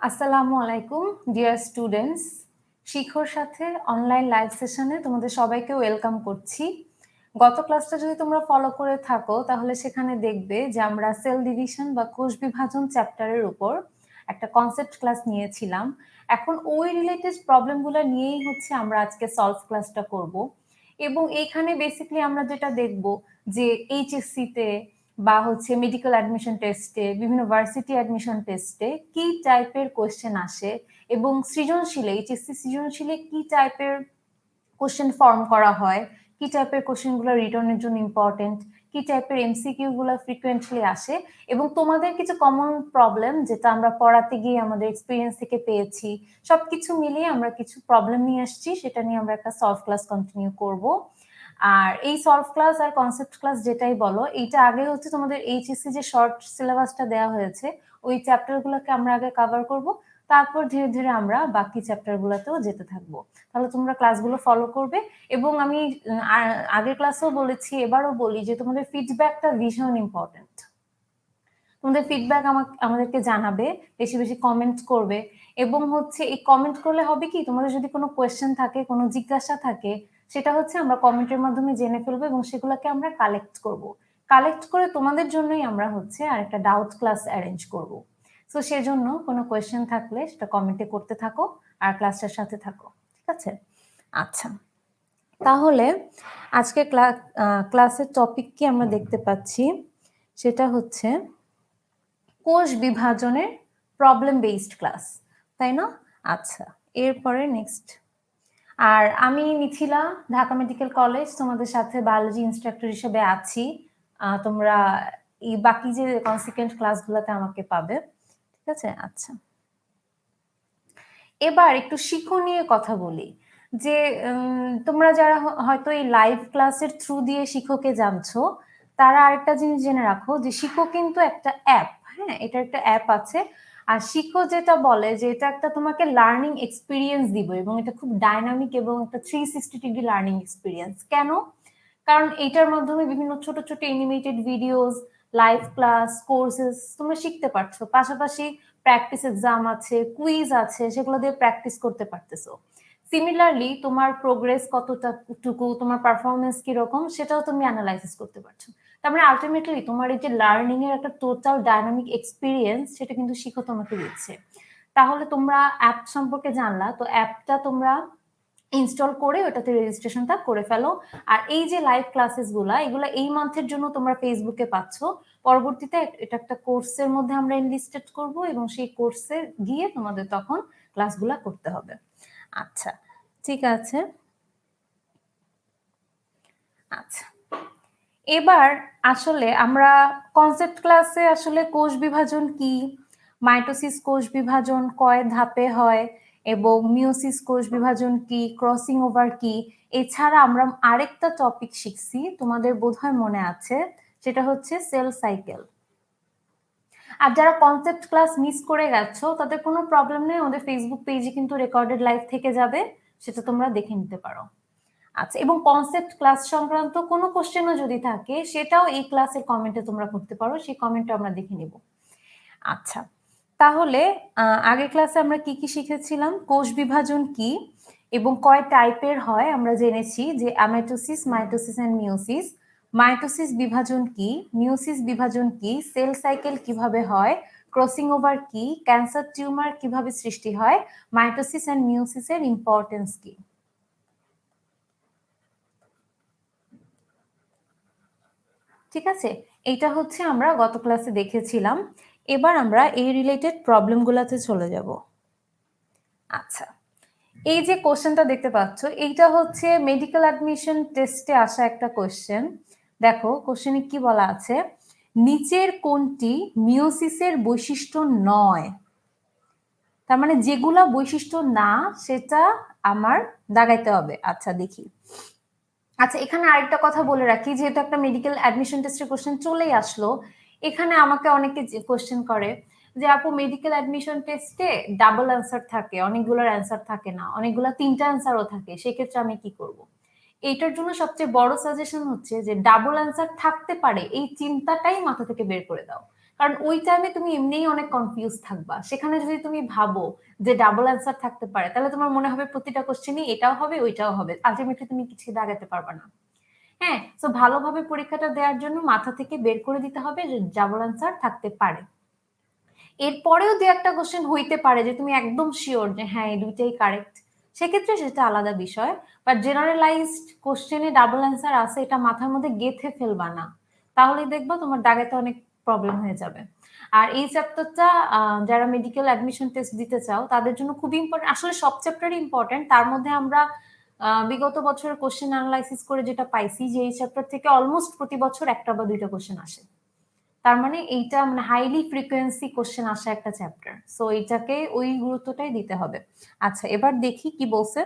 আসসালামু আলাইকুম dear students. শিখর সাথে অনলাইন লাইভ সেশনে তোমাদের সবাইকে ওয়েলকাম করছি। গত ক্লাসটা যদি তোমরা ফলো করে থাকো তাহলে সেখানে দেখবে যে আমরা সেল ডিভিশন বা কোষ বিভাজন চ্যাপ্টারের উপর একটা কনসেপ্ট ক্লাস নিয়েছিলাম। এখন ওই রিলেটেড প্রবলেমগুলো নিয়েই হচ্ছে আমরা আজকে সলভ ক্লাসটা করব। এবং এইখানে বেসিক্যালি আমরা যেটা দেখব যে এইচএসসিতে বা হচ্ছে মেডিকেল অ্যাডমিশন টেস্টে, বিভিন্ন ভার্সিটি অ্যাডমিশন টেস্টে কি টাইপের কোশ্চেন আসে এবং সৃজনশীলে এইচএসসি সৃজনশীলে কি টাইপের কোশ্চেন ফর্ম করা হয়, কি টাইপের কোশ্চেনগুলো রিটার্নের জন্য ইম্পর্টেন্ট, কি টাইপের এমসিকিউ গুলো ফ্রিকোয়েন্টলি আসে এবং তোমাদের কিছু কমন প্রবলেম যেটা আমরা পড়াতে গিয়ে আমাদের এক্সপিরিয়েন্স থেকে পেয়েছি, সবকিছু মিলিয়ে আমরা কিছু প্রবলেম নিয়ে আসছি, সেটা নিয়ে আমরা একটা সলভ ক্লাস কন্টিনিউ করব। আর এই সলভ ক্লাস আর কনসেপ্ট ক্লাস যেটাই বলো, এইটা আগে হচ্ছে তোমাদের এইচএসসি যে শর্ট সিলেবাসটা দেওয়া হয়েছে ওই চ্যাপ্টারগুলোকে আমরা আগে কভার করব, তারপর ধীরে ধীরে আমরা বাকি চ্যাপ্টারগুলোতেও যেতে থাকবো। তাহলে তোমরা ক্লাসগুলো ফলো করবে এবং আমি আগের ক্লাসেও বলেছি, এবারও বলি যে তোমাদের ফিডব্যাকটা ভীষণ ইম্পর্টেন্ট। তোমাদের ফিডব্যাক আমাদেরকে জানাবে, বেশি বেশি কমেন্ট করবে এবং হচ্ছে এই কমেন্ট করলে হবে কি, তোমাদের যদি কোনো কোয়েশ্চেন থাকে, কোনো জিজ্ঞাসা থাকে, সেটা হচ্ছে আমরা কমেন্টের মাধ্যমে জেনে ফেলবো এবং সেগুলোকে আমরা কালেক্ট করব। কালেক্ট করে তোমাদের জন্যই আমরা হচ্ছে আর একটা ডাউট ক্লাস অ্যারেঞ্জ করব। তো সেজন্য কোনো কোয়েশ্চেন থাকলে সেটা কমেন্টে করতে থাকো আর ক্লাসটার সাথে থাকো, ঠিক আছে? আচ্ছা, তাহলে আজকে ক্লাসের টপিক কি আমরা দেখতে পাচ্ছি, সেটা হচ্ছে কোষ বিভাজনের প্রবলেম বেসড ক্লাস, তাই না? আচ্ছা, এরপরে নেক্সট। আর আমি মিথিলা, ঢাকা মেডিকেল কলেজ, তোমাদের সাথে বায়োলজি ইনস্ট্রাক্টর হিসেবে আছি। তোমরা এই বাকি যে কনসিকুয়েন্ট ক্লাসগুলোতে আমাকে পাবে, ঠিক আছে? আচ্ছা, এবার একটু শিখো নিয়ে কথা বলি যে তোমরা যারা হয়তো এই লাইভ ক্লাসের থ্রু দিয়ে শিখোকে জানছো, তারা আরেকটা জিনিস জেনে রাখো যে শিখো কিন্তু একটা অ্যাপ। হ্যাঁ, এটা একটা অ্যাপ আছে। আর শিখো যেটা বলে যে এটা একটা তোমাকে লার্নিং এক্সপিরিয়েন্স দিবে এবং এটা খুব ডাইনামিক এবং একটা 360 ডিগ্রি লার্নিং এক্সপিরিয়েন্স। কেন? কারণ এটার মাধ্যমে বিভিন্ন ছোট ছোট animated videos, live class, courses তোমরা শিখতে পারছো, পাশাপাশি প্র্যাকটিস এক্সাম আছে, কুইজ আছে, সেগুলো দিয়ে প্র্যাকটিস করতে পারতেছো। সিমিলারলি তোমার প্রোগ্রেস কতটুকু, তোমার পারফরমেন্স কিরকম, সেটাও তুমি অ্যানালাইসিস করতে পারছো। তার মানে আলটিমেটলি তোমার এই যে লার্নিং এর একটা টোটাল ডাইনামিক এক্সপিরিয়েন্স, সেটা কিন্তু শিখো তোমাকে দিচ্ছে। তাহলে তোমরা অ্যাপ সম্পর্কে জানলা, তো অ্যাপটা তোমরা ইনস্টল করে ওটাতে রেজিস্ট্রেশনটা করে ফেলো। আর এই যে লাইভ ক্লাসেস এগুলা এই মান্থের জন্য তোমরা ফেসবুকে পাচ্ছ। পরবর্তীতে এটা একটা কোর্সের মধ্যে আমরা এনলিস্টেড করব এবং সেই কোর্সে গিয়ে তোমাদের তখন ক্লাসগুলা করতে হবে। আচ্ছা, ঠিক আছে। আচ্ছা, এবার আসলে আমরা কনসেপ্ট ক্লাসে আসলে কোষ বিভাজন কি, মাইটোসিস কোষ বিভাজন কয় ধাপে হয় এবং মিওসিস কোষ বিভাজন কি, ক্রসিং ওভার কি, এছাড়া আমরা আরেকটা টপিক শিখছি, তোমাদের বোধহয় মনে আছে, সেটা হচ্ছে সেল সাইকেল। আর যারা কনসেপ্ট ক্লাস মিস করে গেছো তাদের কোনো প্রবলেম নেই, আমাদের ফেসবুক পেজে কিন্তু রেকর্ডেড লাইভ থেকে যাবে, সেটা তোমরা দেখে নিতে পারো। আচ্ছা, এবং কনসেপ্ট ক্লাস সংক্রান্ত কোনো কোশ্চেনও যদি থাকে সেটাও এই ক্লাসের কমেন্টে তোমরা করতে পারো, সেই কমেন্টটা আমরা দেখে নিব। আচ্ছা, তাহলে আগের ক্লাসে আমরা কি কি শিখেছিলাম, কোষ বিভাজন কি এবং কয় টাইপের হয় আমরা জেনেছি, যে অ্যামাটোসিস, মাইটোসিস এন্ড মিওসিস। মাইটোসিস বিভাজন কি, মিওসিস বিভাজন কি, সেল সাইকেল কিভাবে হয়, ক্রসিং ওভার কি, ক্যান্সার টিউমার কিভাবে সৃষ্টি হয়, মাইটোসিস এন্ড মিওসিসের ইম্পর্টেন্স কি। ঠিক আছে, এইটা হচ্ছে আমরা গত ক্লাসে দেখেছিলাম। এবার আমরা এই রিলেটেড প্রবলেমগুলোতে চলে যাব। আচ্ছা, এই যে কোশ্চেনটা দেখতে পাচ্ছ, এইটা হচ্ছে মেডিকেল অ্যাডমিশন টেস্টে আসা একটা কোশ্চেন। দেখো কোশ্চেনে কি বলা আছে, নিচের কোনটি মিওসিসের বৈশিষ্ট্য নয়? তার মানে যেগুলা বৈশিষ্ট্য না সেটা আমার দাগাইতে হবে। আচ্ছা, দেখি। আচ্ছা, এখানে আরেকটা কথা বলে রাখি, যেহেতু একটা মেডিকেল অ্যাডমিশন টেস্টের কোশ্চেন চলেই আসলো, এখানে আমাকে অনেকে কোশ্চেন করে যে আপু মেডিকেল অ্যাডমিশন টেস্টে ডাবল অ্যান্সার থাকে, অনেকগুলোর অ্যান্সার থাকে না, অনেকগুলো তিনটা অ্যান্সারও থাকে, সেক্ষেত্রে আমি কি করব? এইটার জন্য সবচেয়ে বড় সাজেশন হচ্ছে যে ডাবল অ্যান্সার থাকতে পারে এই চিন্তাটাই মাথা থেকে বের করে দাও। কারণ ওই টাইমে তুমি এমনিই অনেক কনফিউজ থাকবা। সেখানে যদি তুমি ভাবো যে ডাবল অ্যান্সার থাকতে পারে, তাহলে তোমার মনে হবে প্রতিটা কোশ্চেনই এটাও হবে ওইটাও হবে, আলটিমেটলি তুমি কিছু দাগাতে পারবা না। হ্যাঁ, তো ভালোভাবে পরীক্ষাটা দেওয়ার জন্য মাথা থেকে বের করে দিতে হবে যে ডাবল অ্যান্সার থাকতে পারে। এরপরেও দু একটা কোশ্চেন হইতে পারে যে তুমি একদম শিওর যে হ্যাঁ এই দুইটাই কারেক্ট, সেক্ষেত্রে সেটা আলাদা বিষয়। বাট জেনারেলাইজড কোশ্চেনে ডাবল অ্যান্সার আছে এটা মাথার মধ্যে গেঁথে ফেলবা না, তাহলেই দেখবা তোমার দাগাতে অনেক প্রবলেম হয়ে যাবে। আর এই চ্যাপ্টারটা যারা মেডিকেল অ্যাডমিশন টেস্ট দিতে চাও তাদের জন্য খুবই ইম্পর্টেন্ট। আসলে সব চ্যাপ্টারই ইম্পর্টেন্ট, তার মধ্যে আমরা বিগত বছরের কোশ্চেন অ্যানালাইসিস করে যেটা পাইছি যে এই চ্যাপ্টার থেকে অলমোস্ট প্রতি বছর একটা বা দুইটা কোশ্চেন আসে। তার মানে এইটা মানে হাইলি ফ্রিকোয়েন্সি কোশ্চেন আসা একটা চ্যাপ্টার, সো এইটাকে ওই গুরুত্বটাই দিতে হবে। আচ্ছা, এবার দেখি কি বলছে।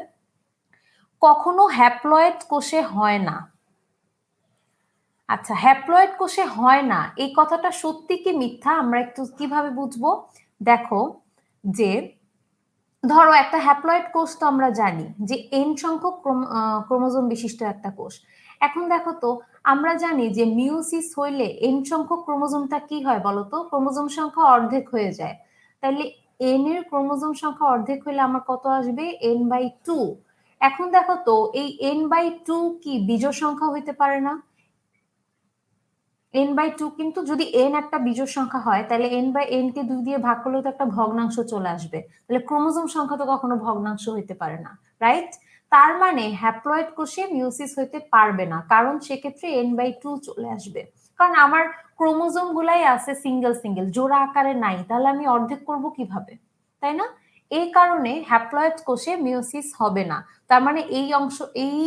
কখনো হ্যাপ্লয়েড কোষে হয় না। আচ্ছা, হ্যাপ্লয়েড কোষে হয় না এই কথাটা সত্যি কি মিথ্যা আমরা একটু কিভাবে বুঝবো? দেখো, যে ধরো একটা হ্যাপ্লয়েড কোষ তো আমরা জানি যে এন সংখ্যক ক্রোমোজোম বিশিষ্ট একটা কোষ। এখন দেখো তো, আমরা জানি যে মিওসিস হইলে এন সংখ্যক ক্রোমোজোমটা কি হয় বলতো? ক্রোমোজোম সংখ্যা অর্ধেক হয়ে যায়। তাহলে এন এর ক্রোমোজোম সংখ্যা অর্ধেক হইলে আমার কত আসবে? n/2। এখন দেখো তো, এই n/2 কি বিজোড় সংখ্যা হইতে পারে না? n/2 কিন্তু যদি n একটা বিজোড় সংখ্যা হয় তাহলে n/n কে 2 দিয়ে ভাগ করলে তো একটা ভগ্নাংশ চলে আসবে, তাহলে ক্রোমোজোম সংখ্যা তো কখনো ভগ্নাংশ হইতে পারে না, রাইট? তার মানে হ্যাপ্লয়েড কোষে মিওসিস হইতে পারবে না, কারণ সেক্ষেত্রে n/2 চলে আসবে। কারণ আমার ক্রোমোজোম গুলাই আছে সিঙ্গেল সিঙ্গেল, জোড়া আকারে নাই, তাহলে আমি অর্ধেক করব কিভাবে, তাই না? এই কারণে হ্যাপ্লয়েড কোষে মিওসিস হবে না। তার মানে এই অংশ, এই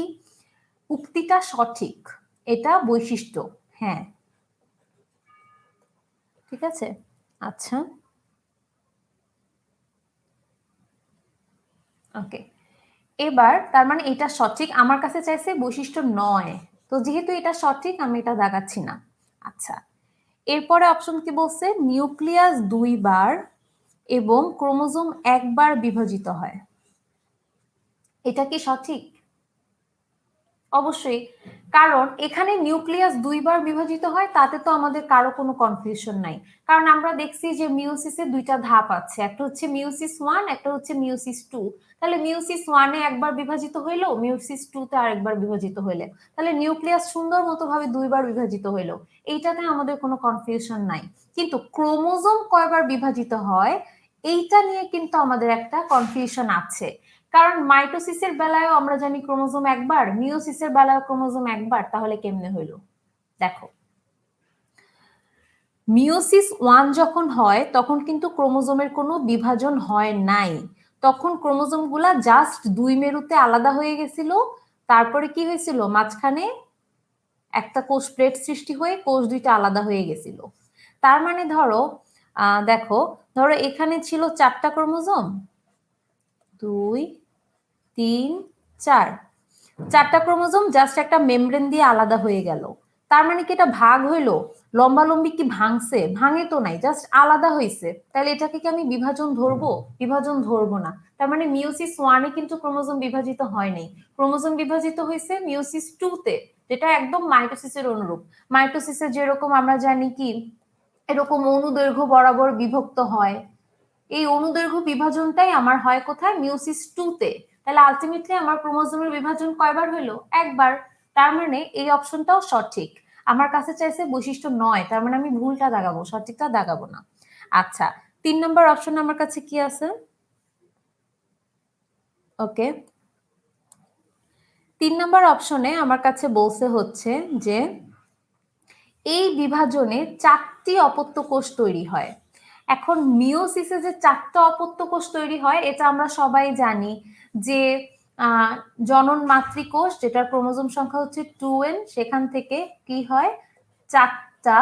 উক্তিটা সঠিক, এটা বৈশিষ্ট্য। হ্যাঁ, ঠিক আছে। আচ্ছা, ওকে। এবার তার মানে এটা সঠিক, আমার কাছে চাইছে বৈশিষ্ট্য নয়, তো যেহেতু এটা সঠিক আমি এটা দাগাচ্ছি না। আচ্ছা, এরপরে অপশন কি বলছে? নিউক্লিয়াস 2 বার এবং ক্রোমোজোম 1 বার বিভাজিত হয়, এটা কি সঠিক? অবশ্যই, কারণ এখানে নিউক্লিয়াস 2 বার বিভাজিত হয়, তাতে তো আমাদের কারো কোনো কনফিউশন নাই। কারণ আমরা দেখছি যে মিওসিসে দুইটা ধাপ আছে, একটা হচ্ছে মিওসিস 1, একটা হচ্ছে মিওসিস 2। তাহলে মিওসিস 1 এ একবার বিভাজিত হইলো, মিওসিস 2 তে আরেকবার বিভাজিত হইলে, তাহলে নিউক্লিয়াস সুন্দর মতো ভাবে 2 বার বিভাজিত হইলো, এইটাতে আমাদের কোনো কনফিউশন নাই। কিন্তু ক্রোমোজোম কয়বার বিভাজিত হয় এইটা নিয়ে কিন্তু আমাদের একটা কনফিউশন আছে। কারণ মাইটোসিসের বেলায়ও আমরা জানি ক্রোমোজোম 1 বার, মিওসিসের বেলায়ও ক্রোমোজোম 1 বার, তাহলে কেমনে হইলো? দেখো, মিওসিস 1 যখন হয় তখন কিন্তু ক্রোমোজোমের কোনো বিভাজন হয় নাই, তখন ক্রোমোজোম গুলা জাস্ট 2 মেরুতে আলাদা হয়ে গেছিল। তারপরে কি হয়েছিল? মাঝখানে একটা কোষ প্লেট সৃষ্টি হয়ে কোষ দুইটা আলাদা হয়ে গেছিল। তার মানে ধরো, দেখো, ধরো এখানে ছিল 4টা ক্রোমোজোম, 2, 3, 4, 4টা ক্রোমোজোম জাস্ট একটা মেমব্রেন দিয়ে আলাদা হয়ে গেল। তার মানে কি এটা ভাগ হইলো? লম্বালম্বি কি ভাঙছে? ভাঙে তো নাই, জাস্ট আলাদা হয়েছে। তাহলে এটাকে কি আমি বিভাজন ধরবো? বিভাজন ধরবো না। তার মানে মিওসিস 1 এ কিন্তু ক্রোমোজোম বিভাজিত হয় নাই, ক্রোমোজোম বিভাজিত হয়েছে মিওসিস 2 তে, যেটা একদম মাইটোসিসের অনুরূপ। মাইটোসিসে যেরকম আমরা জানি কি এরকম অনুদৈর্ঘ্য বরাবর বিভক্ত হয়, এই অনুদৈর্ঘ্য বিভাজনটাই আমার হয় কোথায়? মিওসিস 2 তে। তাহলে আলটিমেটলি আমার ক্রোমোজোমের বিভাজন কয়বার হইলো? একবার। তার মানে এই অপশনটাও সঠিক। আমার কাছে চাইছে বৈশিষ্ট্য নয়, তার মানে আমি ভুলটা দাগাবো, সঠিকটা দাগাবো না। আচ্ছা, 3 নম্বর অপশন আমার কাছে কি আছে? ওকে, 3 নম্বর অপশনে আমার কাছে বলছে হচ্ছে যে এই বিভাজনে 4টি অপত্য কোষ তৈরি হয়। এখন মিওসিসে যে 4টা অপত্য কোষ তৈরি হয় এটা আমরা সবাই জানি যে জনন মাতৃকোষ, যেটার ক্রোমোজোম সংখ্যা হচ্ছে 2n, সেখান থেকে কি হয়? 4টা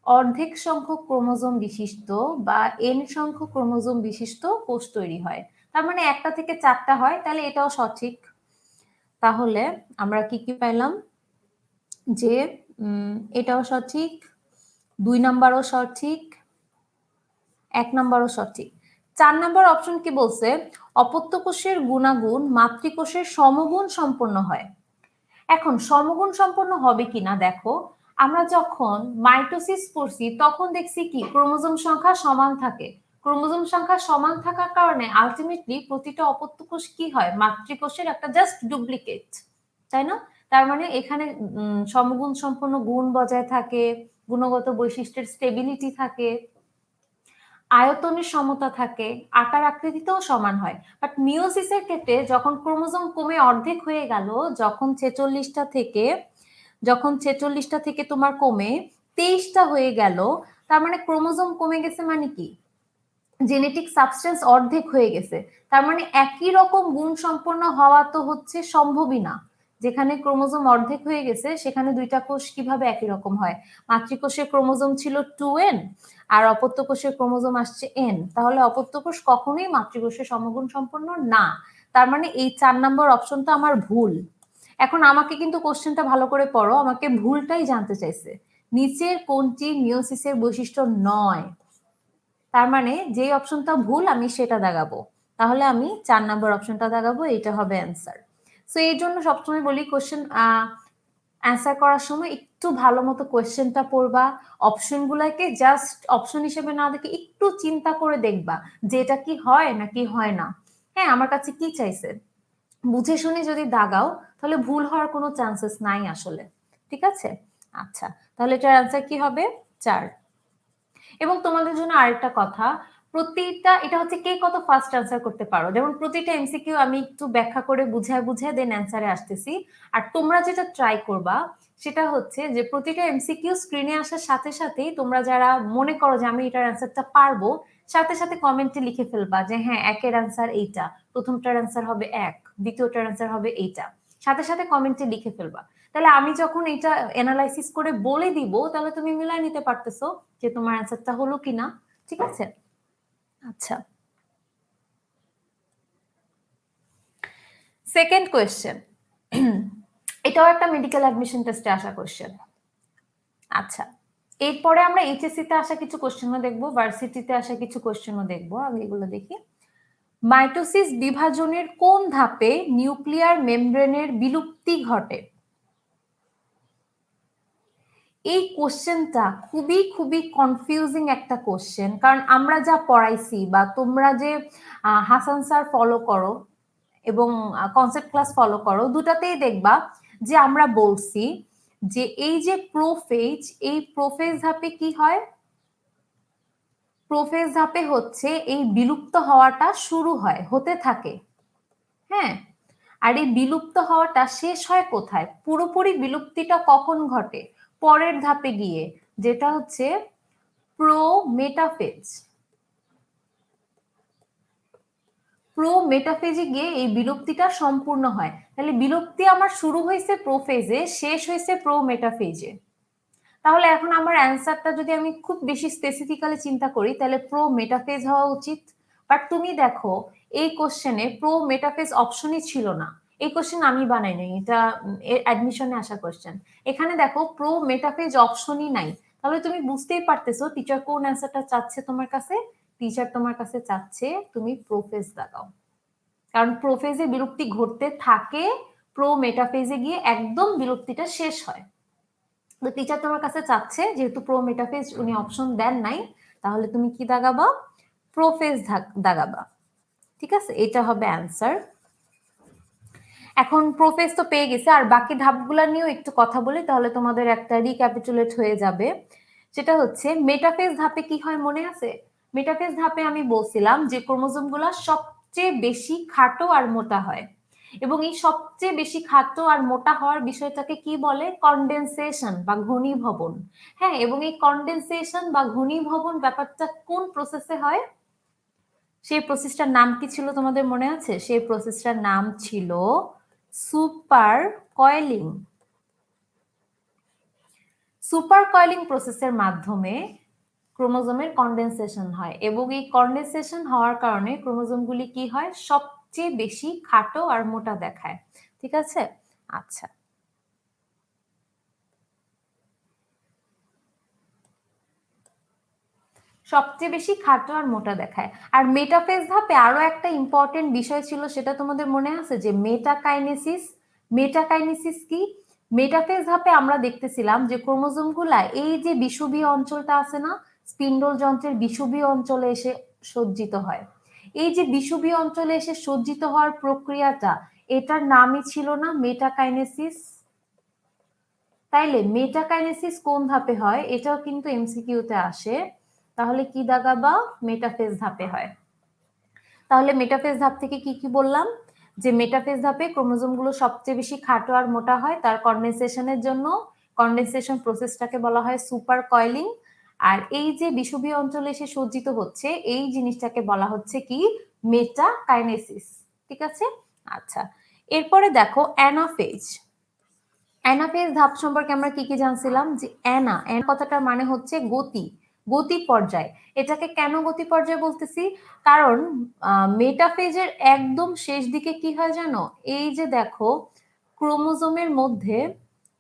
অর্ধেক সংখ্যক ক্রোমোজোম বিশিষ্ট বা n সংখ্যক ক্রোমোজোম বিশিষ্ট কোষ তৈরি হয়। তার মানে একটা থেকে 4টা হয়, তাহলে এটাও সঠিক। তাহলে আমরা কি কি পাইলাম? যে এটাও সঠিক, 2 নাম্বারও সঠিক, 1 নাম্বারও সঠিক। 4 নাম্বার অপশন কি বলছে? অপত্য কোষের গুণাগুণ মাতৃকোষের সমগুণ সম্পন্ন হয়। এখন সমগুণ সম্পন্ন হবে কিনা দেখো, আমরা যখন মাইটোসিস পড়ছি তখন দেখছি কি ক্রোমোজোম সংখ্যা সমান থাকে। ক্রোমোজোম সংখ্যা সমান থাকার কারণে আলটিমেটলি প্রতিটা অপত্য কোষ কি হয়, মাতৃকোষের একটা জাস্ট ডুপ্লিকেট, তাই না? তার মানে এখানে সমগুণ সম্পন্ন গুণ বজায় থাকে, গুণগত বৈশিষ্ট্যের স্টেবিলিটি থাকে, আয়তনের সমতা থাকে, আকার আকৃতিতেও সমান হয়। বাট মিওসিসের ক্ষেত্রে যখন ক্রোমোজোম কমে অর্ধেক হয়ে গেল, যখন 46টা থেকে তোমার কমে 23টা হয়ে গেল, তার মানে ক্রোমোজোম কমে গেছে মানে কি, জেনেটিক সাবস্টেন্স অর্ধেক হয়ে গেছে। তার মানে একই রকম গুণ সম্পন্ন হওয়া তো হচ্ছে সম্ভবই না। যেখানে ক্রোমোজোম অর্ধেক হয়ে গেছে সেখানে দুইটা কোষ কিভাবে একই রকম হয়? মাতৃকোষের ক্রোমোজোম ছিল 2n আর অপত্য কোষের ক্রোমোজোম আসছে n, তাহলে অপত্য কোষ কখনোই মাতৃকোষের সমগুণ সম্পন্ন না। তার মানে এই 4 নম্বর অপশনটা আমার ভুল। এখন আমাকে কিন্তু কোশ্চেনটা ভালো করে পড়ো, আমাকে ভুলটাই জানতে চাইছে, নিচের কোনটি মিওসিসের বৈশিষ্ট্য নয়। তার মানে যে অপশনটা ভুল আমি সেটা দাগাবো, তাহলে আমি 4 নম্বর অপশনটা দাগাবো, এটা হবে অ্যান্সার। সো এই জন্য সবসময় বলি কোশ্চেন অ্যান্সার করার সময় একটু ভালো মতো কোয়েশ্চেনটা পড়বা, অপশনগুলোকে জাস্ট অপশন হিসেবে না দেখে একটু চিন্তা করে দেখবা যে এটা কি হয় নাকি হয় না। হ্যাঁ, আমার কাছে কি চাইছে, বুঝে শুনে যদি দাগাও তাহলে ভুল হওয়ার কোনো চান্সেস নাই আসলে। ঠিক আছে, আচ্ছা, তাহলে এটার অ্যান্সার কি হবে? 4। এবং তোমাদের জন্য আরেকটা কথা, প্রতিটা এটা হচ্ছে কে কত ফাস্ট অ্যান্সার করতে পারো, যেমন প্রতিটা এমসিকিউ আমি একটু ব্যাখ্যা করে বুঝায় বুঝায় দেন অ্যান্সারে আসতেছি। আর তোমরা যেটা ট্রাই করবা সেটা হচ্ছে যে প্রতিটা এমসিকিউ স্ক্রিনে আসার সাথে সাথেই তোমরা যারা মনে করো যে আমি এটার অ্যান্সারটা পারবো, সাথে সাথে কমেন্টে লিখে ফেলবা যে হ্যাঁ একের অ্যান্সার এইটা, প্রথমটার অ্যান্সার হবে 1, দ্বিতীয়টার অ্যান্সার হবে এইটা, সাথে সাথে কমেন্টে লিখে ফেলবা। তাহলে আমি যখন এটা অ্যানালাইসিস করে বলে দিব তাহলে তুমি মিলাই নিতে পারতেছো যে তোমার অ্যান্সারটা হলো কিনা। ঠিক আছে, আচ্ছা, সেকেন্ড কোয়েশ্চেন, এটাও একটা মেডিকেল অ্যাডমিশন টেস্টে আসা কোয়েশ্চেন। আচ্ছা, এরপরে আমরা এইচএসসি তে আসা কিছু কোয়েশ্চেনও দেখবো, ভার্সিটিতে আসা কিছু কোয়েশ্চেনও দেখবো। আগে এগুলো দেখি। মাইটোসিস বিভাজনের কোন ধাপে নিউক্লিয়ার মেমব্রেনের বিলুপ্তি ঘটে? এই কোশ্চেনটা খুবই খুবই কনফিউজিং একটা কোশ্চেন, কারণ আমরা যা পড়াইছি বা তোমরা যে হাসান স্যার ফলো করো এবং কনসেপ্ট ক্লাস ফলো করো, দুটাতেই দেখবা যে আমরা বলছি যে এই যে প্রোফেজ, এই প্রোফেজ ধাপে কি হয়, প্রোফেজ ধাপে হচ্ছে এই বিলুপ্ত হওয়াটা শুরু হয়, হতে থাকে। হ্যাঁ, আর এই বিলুপ্ত হওয়াটা শেষ হয় কোথায়, পুরোপুরি বিলুপ্তিটা কখন ঘটে? পরের ধাপে গিয়ে, যেটা হচ্ছে প্রোমেটাফেজ। প্রোমেটাফেজে গিয়ে এই বিলুপ্তিটা সম্পূর্ণ হয়। তাহলে বিলুপ্তি আমার শুরু হয়েছে প্রোফেজে, শেষ হয়েছে প্রোমেটাফেজে। তাহলে এখন আমার অ্যান্সারটা যদি আমি খুব বেশি স্পেসিফিক্যালি চিন্তা করি তাহলে প্রোমেটাফেজ হওয়া উচিত। বাট তুমি দেখো এই কোশ্চেনে প্রোমেটাফেজ অপশনই ছিল না। এই কোশ্চেন আমি বানাই নাই, এটা অ্যাডমিশনে আসা কোশ্চেন। এখানে দেখো প্রোমেটাফেজ অপশনই নাই, তাহলে তুমি বুঝতেই পারতেছো টিচার কোন অ্যান্সারটা চাচ্ছে তোমার কাছে। টিচার তোমার কাছে চাচ্ছে তুমি প্রোফেজ লাগাও, কারণ প্রোফেজে বিলুপ্তি ঘটতে থাকে, প্রোমেটাফেজে গিয়ে একদম বিলুপ্তিটা শেষ হয়। তো টিচার তোমার কাছে চাচ্ছে যেহেতু প্রোমেটাফেজ উনি অপশন দেন নাই, তাহলে তুমি কি দাগাবা? প্রোফেজ দাগাবা। ঠিক আছে, এটা হবে অ্যান্সার। এখন প্রোফেজ তো পেয়ে গেছে, আর বাকি ধাপগুলা নিয়েও একটু কথা বলি, তাহলে তোমাদের একটা রিক্যাপিচুলেট হয়ে যাবে। সেটা হচ্ছে মেটাফেজ ধাপে কি হয় মনে আছে? মেটাফেজ ধাপে আমি বলছিলাম যে ক্রোমোজোমগুলা সবচেয়ে বেশি খাটো আর মোটা হয়, এবং এই সবচেয়ে বেশি খাটো আর মোটা হওয়ার বিষয়টাকে কি বলে? কনডেনসেশন বা ঘনীভবন। হ্যাঁ, এবং এই কনডেনসেশন বা ঘনীভবন ব্যাপারটা কোন প্রসেসে হয়? সেই প্রসেসটার নাম কি ছিল তোমাদের মনে আছে? সেই প্রসেসটার নাম ছিল সুপার কয়েলিং। সুপার কয়েলিং প্রসেসের মাধ্যমে ক্রোমোজোমের কনডেনসেশন হয়, এবং এই কনডেনসেশন হওয়ার কারণে ক্রোমোজোমগুলি কি হয়? সবচেয়ে বেশি খাটো আর মোটা দেখায়। ঠিক আছে, আচ্ছা, সবচেয়ে বেশি খাটো আর মোটা দেখায়। আর মেটাফেজ ধাপে আরো একটা ইম্পর্টেন্ট বিষয় ছিল, সেটা তোমাদের মনে আছে যে মেটাকাইনেসিস। মেটাকাইনেসিস কি? মেটাফেজ ধাপে আমরা দেখতেছিলাম যে ক্রোমোজোমগুলা এই যে বিষুবীয় অঞ্চলটা আছে না, স্পিন্ডল যন্ত্রের বিষুবীয় অঞ্চলে এসে সজ্জিত হয়। এই যে বিষুবীয় অঞ্চলে এসে সজ্জিত হওয়ার প্রক্রিয়াটা, এটার নামই ছিল না মেটাকাইনেসিস। তাইলে মেটাকাইনেসিস কোন ধাপে হয় এটাও কিন্তু এমসিকিউতে আসে। তাহলে কি দাগাবা? মেটাফেজ ধাপে হয়। তাহলে মেটাফেজ ধাপ থেকে কি কি বললাম? যে মেটাফেজ ধাপে ক্রোমোজোমগুলো সবচেয়ে বেশি খাটো আর মোটা হয় তার কন্ডেনসেশনের জন্য। কন্ডেনসেশন প্রসেসটাকে বলা হয় সুপার কয়েলিং। আর এই যে বিষুবীয় অঞ্চলে এসে সজ্জিত হচ্ছে এই জিনিসটাকে বলা হচ্ছে কি? মেটাকাইনেসিস। ঠিক আছে? আচ্ছা, এরপরে দেখো অ্যানাফেজ। অ্যানাফেজ ধাপ সম্পর্কে আমরা কি কি জানছিলাম? যে অ্যানা কথাটার মানে হচ্ছে গতি, গতি পর্যায়। এটাকে কেন গতি পর্যায় বলতেছি? কারণ মেটাফেজের একদম শেষ দিকে কি হয় জানো? এই যে দেখো ক্রোমোজোমের মধ্যে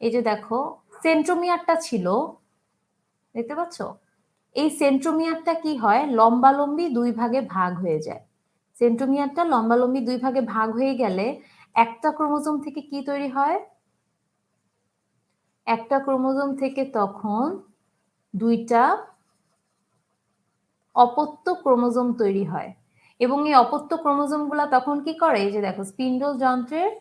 এই যে দেখো সেন্ট্রোমিয়ারটা ছিল, দেখতে পাচ্ছ? এই সেন্ট্রোমিয়ারটা কি হয়? লম্বালম্বি দুই ভাগে ভাগ হয়ে যায়। সেন্ট্রোমিয়ারটা লম্বালম্বি দুই ভাগে ভাগ হয়ে গেলে একটা ক্রোমোজোম থেকে কি তৈরি হয়? একটা ক্রোমোজোম থেকে তখন দুইটা অপত্য ক্রোমোজোম তৈরি হয় এবং এই অপত্য ক্রোমোজোমগুলা তখন কি করে? এই যে দেখো স্পিন্ডল যন্ত্রের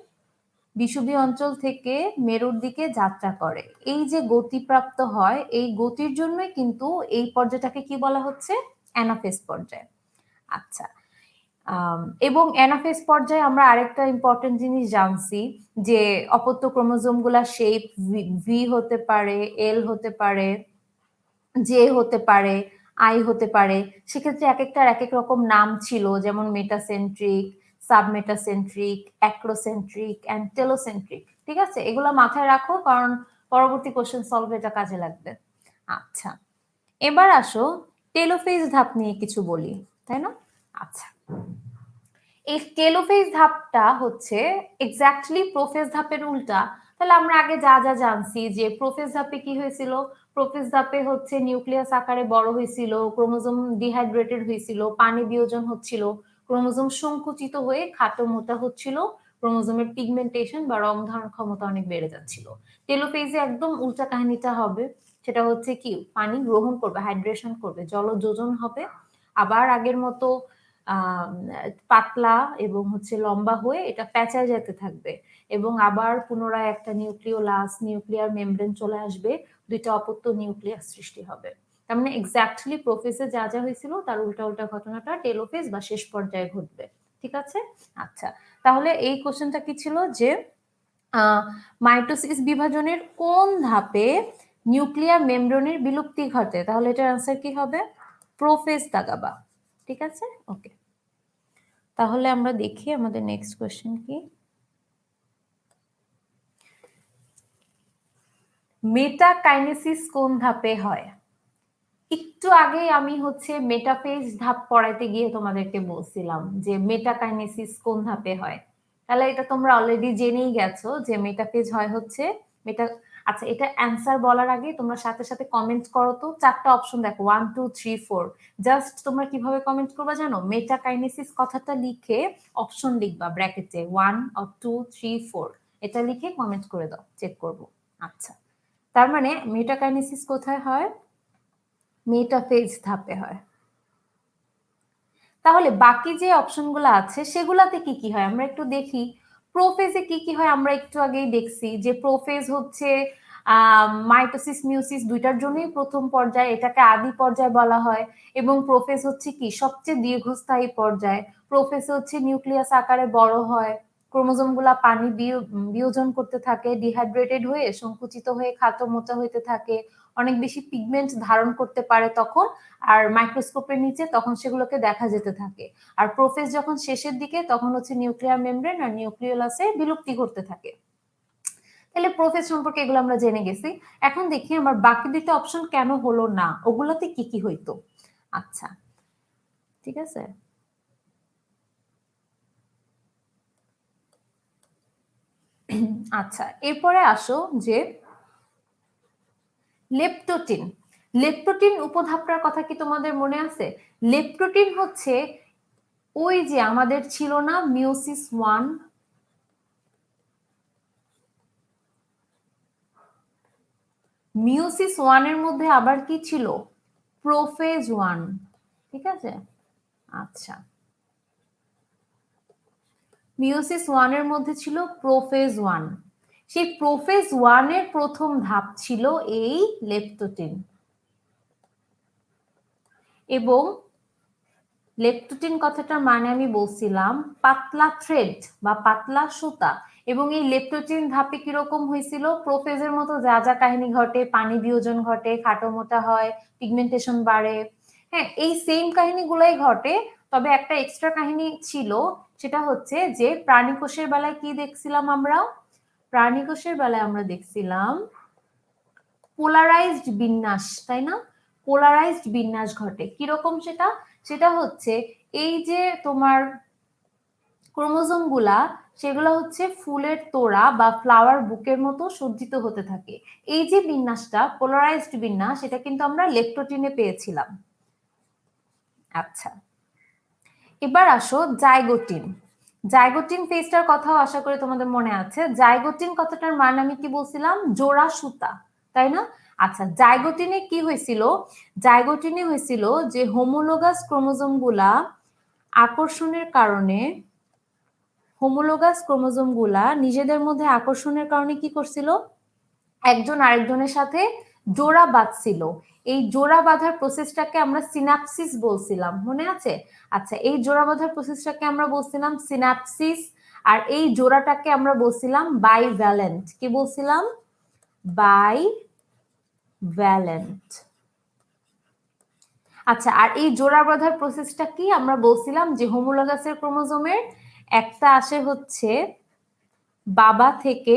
বিষুবীয় অঞ্চল থেকে মেরুর দিকে যাত্রা করে। এই যে গতিপ্রাপ্ত হয় এই গতির জন্যই কিন্তু এই পর্যায়টাকে কি বলা হচ্ছে? অ্যানাফেজ পর্যায়। আচ্ছা, এবং অ্যানাফেজ পর্যায়ে আমরা আরেকটা ইম্পর্টেন্ট জিনিস জানছি যে অপত্য ক্রোমোজোমগুলা শেপ ভি হতে পারে, এল হতে পারে, জে হতে পারে, আই হতে পারে। সেক্ষেত্রে এক একটার এক এক রকম নাম ছিল, যেমন metacentric, submetacentric, acrocentric and telocentric. ঠিক আছে, এগুলো মাথায় রাখো কারণ পরবর্তী কোশ্চেন সলভে এটা কাজে লাগবে। আচ্ছা, এবার আসো টেলোফেজ ধাপ নিয়ে কিছু বলি, তাই না? আচ্ছা, এই টেলোফেজ ধাপটা হচ্ছে এক্স্যাক্টলি প্রোফেজ ধাপের উল্টা। তাহলে আমরা আগে যা যা জানছি যে প্রোফেজ ধাপে কি হয়েছিল? প্রোফেজ ধাপে হচ্ছে নিউক্লিয়াস আকারে বড় হয়েছিল, ক্রোমোজোম ডিহাইড্রেটেড হয়েছিল, পানি বিয়োজন হচ্ছিল, ক্রোমোজোম সংকুচিত হয়ে খাটো মোটা হচ্ছিল, ক্রোমোজোমের পিগমেন্টেশন বা রং ধারণ ক্ষমতা অনেক বেড়ে যাচ্ছিল। টেলোফেজে একদম উল্টা কাহিনীটা হবে। সেটা হচ্ছে কি? পানি গ্রহণ করবে, হাইড্রেশন করবে, জলযোজন হবে, আবার আগের মতো পাতলা এবং হচ্ছে লম্বা হয়ে এটা প্যাঁচায় যেতে থাকবে এবং আবার পুনরায় একটা নিউক্লিওলাস, নিউক্লিয়ার মেমব্রেন চলে আসবে, দুইটা অপত্য নিউক্লিয়াস সৃষ্টি হবে। তার মানে এক্স্যাক্টলি প্রোফেজে যা যা হয়েছিল তার উল্টা উল্টা ঘটনাটা টেলোফেজ বা শেষ পর্যায়ে ঘটবে। ঠিক আছে? আচ্ছা, তাহলে এই কোশ্চেনটা কি ছিল যে মাইটোসিস বিভাজনের কোন ধাপে নিউক্লিয়ার মেমব্রেনের বিলুপ্তি ঘটে? তাহলে এটার আনসার কি হবে? প্রোফেজ দাগাবা। ঠিক আছে, ওকে। তাহলে আমরা দেখি আমাদের নেক্সট কোশ্চেন কি। মেটাকাইনেসিস কোন ধাপে হয়? একটু আগে আমি হচ্ছে মেটাফেজ ধাপ পড়াইতে গিয়ে তোমাদেরকে বলছিলাম যে মেটাকাইনেসিস কোন ধাপে হয়। তাহলে এটা তোমরা অলরেডি জেনেই গেছো যে মেটাফেজ হয় হচ্ছে মেটা। আচ্ছা, এটা অ্যান্সার বলার আগে তোমরা সাথে সাথে কমেন্ট করো তো। চারটা অপশন দেখো, 1 2 3 4। জাস্ট তোমরা কিভাবে কমেন্ট করবা জানো? মেটাকাইনেসিস কথাটা লিখে অপশন লিখবা ব্র্যাকেটে 1 or 2 3 4, এটা লিখে কমেন্ট করে দাও, চেক করব। আচ্ছা, তার মানে মেটাকাইনেসিস কোথায় হয়? মেটাফেজ ধাপে হয়। তাহলে বাকি যে অপশনগুলো আছে সেগুলাতে কি কি হয় আমরা একটু দেখি। প্রোফেজে কি কি হয় আমরা একটু আগেই দেখছি যে প্রোফেজ হচ্ছে মাইটোসিস মিওসিস দুইটার জন্যই প্রথম পর্যায়ে, এটাকে আদি পর্যায় বলা হয় এবং প্রোফেজ হচ্ছে কি? সবচেয়ে দীর্ঘস্থায়ী পর্যায়। প্রোফেজ হচ্ছে নিউক্লিয়াস আকারে বড় হয়, ক্রোমোজোমগুলা পানি বিয়োজন করতে থাকে, ডিহাইড্রেটেড হয়ে সংকুচিত হয়ে খাটো মোটা হইতে থাকে, অনেক বেশি পিগমেন্ট ধারণ করতে পারে তখন, আর মাইক্রোস্কোপের নিচে তখন সেগুলোকে দেখা যেতে থাকে। আর প্রোফেজ যখন শেষের দিকে তখন হচ্ছে নিউক্লিয়ার মেমব্রেন আর নিউক্লিওলাসে বিলুপ্তি ঘটতে থাকে। তাহলে প্রোফেজ সম্পর্কে এগুলো আমরা জেনে গেছি। এখন দেখি আমার বাকি দুইটা অপশন কেন হলো না, ওগুলোতে কি কি হইতো। আচ্ছা, ঠিক আছে। আচ্ছা, এরপরে আসো যে লেপটোটিন। লেপটোটিন উপধাপটার কথা কি তোমাদের মনে আছে? লেপটোটিন হচ্ছে ওই যে আমাদের ছিল না, মিওসিস 1 মিওসিস 1 এর মধ্যে আবার কি ছিল, প্রোফেজ 1, ঠিক আছে। আচ্ছা, মিওসিস 1 এর মধ্যে ছিল প্রোফেজ 1, সেই প্রোফেজ 1 এর প্রথম ধাপ ছিল এই লেপটোটিন, এবং লেপটোটিন কথাটার মানে আমি বলছিলাম পাতলা থ্রেড বা পাতলা সুতা, এবং এই লেপটোটিন ধাপে কিরকম হয়েছিল, প্রোফেজের মতো যা যা কাহিনী ঘটে, পানি বিয়োজন ঘটে, খাটো মোটা হয়, পিগমেন্টেশন বাড়ে, হ্যাঁ এই সেম কাহিনীগুলাই ঘটে। তবে একটা এক্সট্রা কাহিনী ছিল, সেটা হচ্ছে যে প্রাণীকোষের বেলায় কি দেখছিলাম আমরা, প্রাণীকোষের বেলায় আমরা দেখছিলাম পোলারাইজড বিন্যাস, তাই না, পোলারাইজড বিন্যাস ঘটে। কিরকম সেটা, সেটা হচ্ছে এই যে তোমার ক্রোমোজোম গুলা, সেগুলো হচ্ছে ফুলের তোড়া বা ফ্লাওয়ার বুকের মতো সজ্জিত হতে থাকে। এই যে বিন্যাসটা পোলারাইজড বিন্যাস, সেটা কিন্তু আমরা লেপটোটিনে পেয়েছিলাম। আচ্ছা, এবার আসো জাইগোটিন। জাইগোটিন ফেজটার কথাও আশা করি তোমাদের মনে আছে। জাইগোটিন কথাটার মানে আমি কি বলছিলাম, জোড়া সুতা, তাই না। আচ্ছা, জাইগোটিনে কি হয়েছিল, জাইগোটিনে হয়েছিল যে হোমোলোগাস ক্রোমোজোম গুলা আকর্ষণের কারণে, হোমোলোগাস ক্রোমোজোম গুলা নিজেদের মধ্যে আকর্ষণের কারণে কি করছিল, একজন আরেকজনের সাথে জোড়া বাঁধছিল। এই জোড়া বাঁধার প্রসেসটাকে আমরা সিনাপসিস বলছিলাম, মনে আছে। আচ্ছা, এই জোড়া বাঁধার প্রসেসটাকে আমরা বলছিলাম সিনাপসিস, আর এই জোড়াটাকে আমরা বলছিলাম বাইভ্যালেন্ট। কি বলছিলাম, বাইভ্যালেন্ট। আচ্ছা, আর এই জোড়া বাঁধার প্রসেসটা কি, আমরা বলছিলাম যে হোমোলোগাসের ক্রোমোজোমের একটা আসে হচ্ছে বাবা থেকে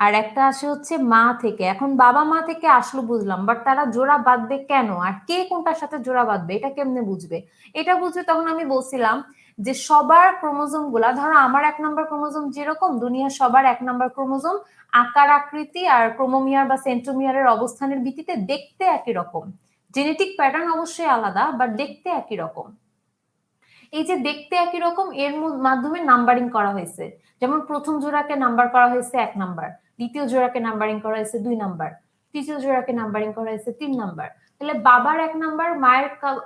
আর একটা আসে হচ্ছে মা থেকে। এখন বাবা মা থেকে আসলো বুঝলাম, বাট তারা জোড়া বাঁধবে কেন, আর কে কোনটার সাথে জোড়া বাঁধবে, এটা কেমনে বুঝবে, এটা বুঝবে তখন আমি বলছিলাম যে সবার ক্রোমোজোম গুলা, ধরো আমার 1 নম্বর ক্রোমোজোম যেরকম, দুনিয়ার সবার 1 নম্বর ক্রোমোজোম আকার আকৃতি আর ক্রোমোমিয়ার বা সেন্ট্রোমিয়ারের অবস্থানের ভিত্তিতে দেখতে একই রকম, জেনেটিক প্যাটার্ন অবশ্যই আলাদা, বাট দেখতে একই রকম। এই যে দেখতে একই রকম, এর মাধ্যমে নাম্বারিং করা হয়েছে। যেমন প্রথম জোড়াকে নাম্বার করা হয়েছে 1 নাম্বার, দ্বিতীয় জোড়াকে নাম্বারিং করা হয়েছে 2 নাম্বার, তৃতীয় জোড়াকে নাম্বারিং করা হয়েছে 3 নাম্বার। তাহলে বাবার 1 নাম্বার মায়ের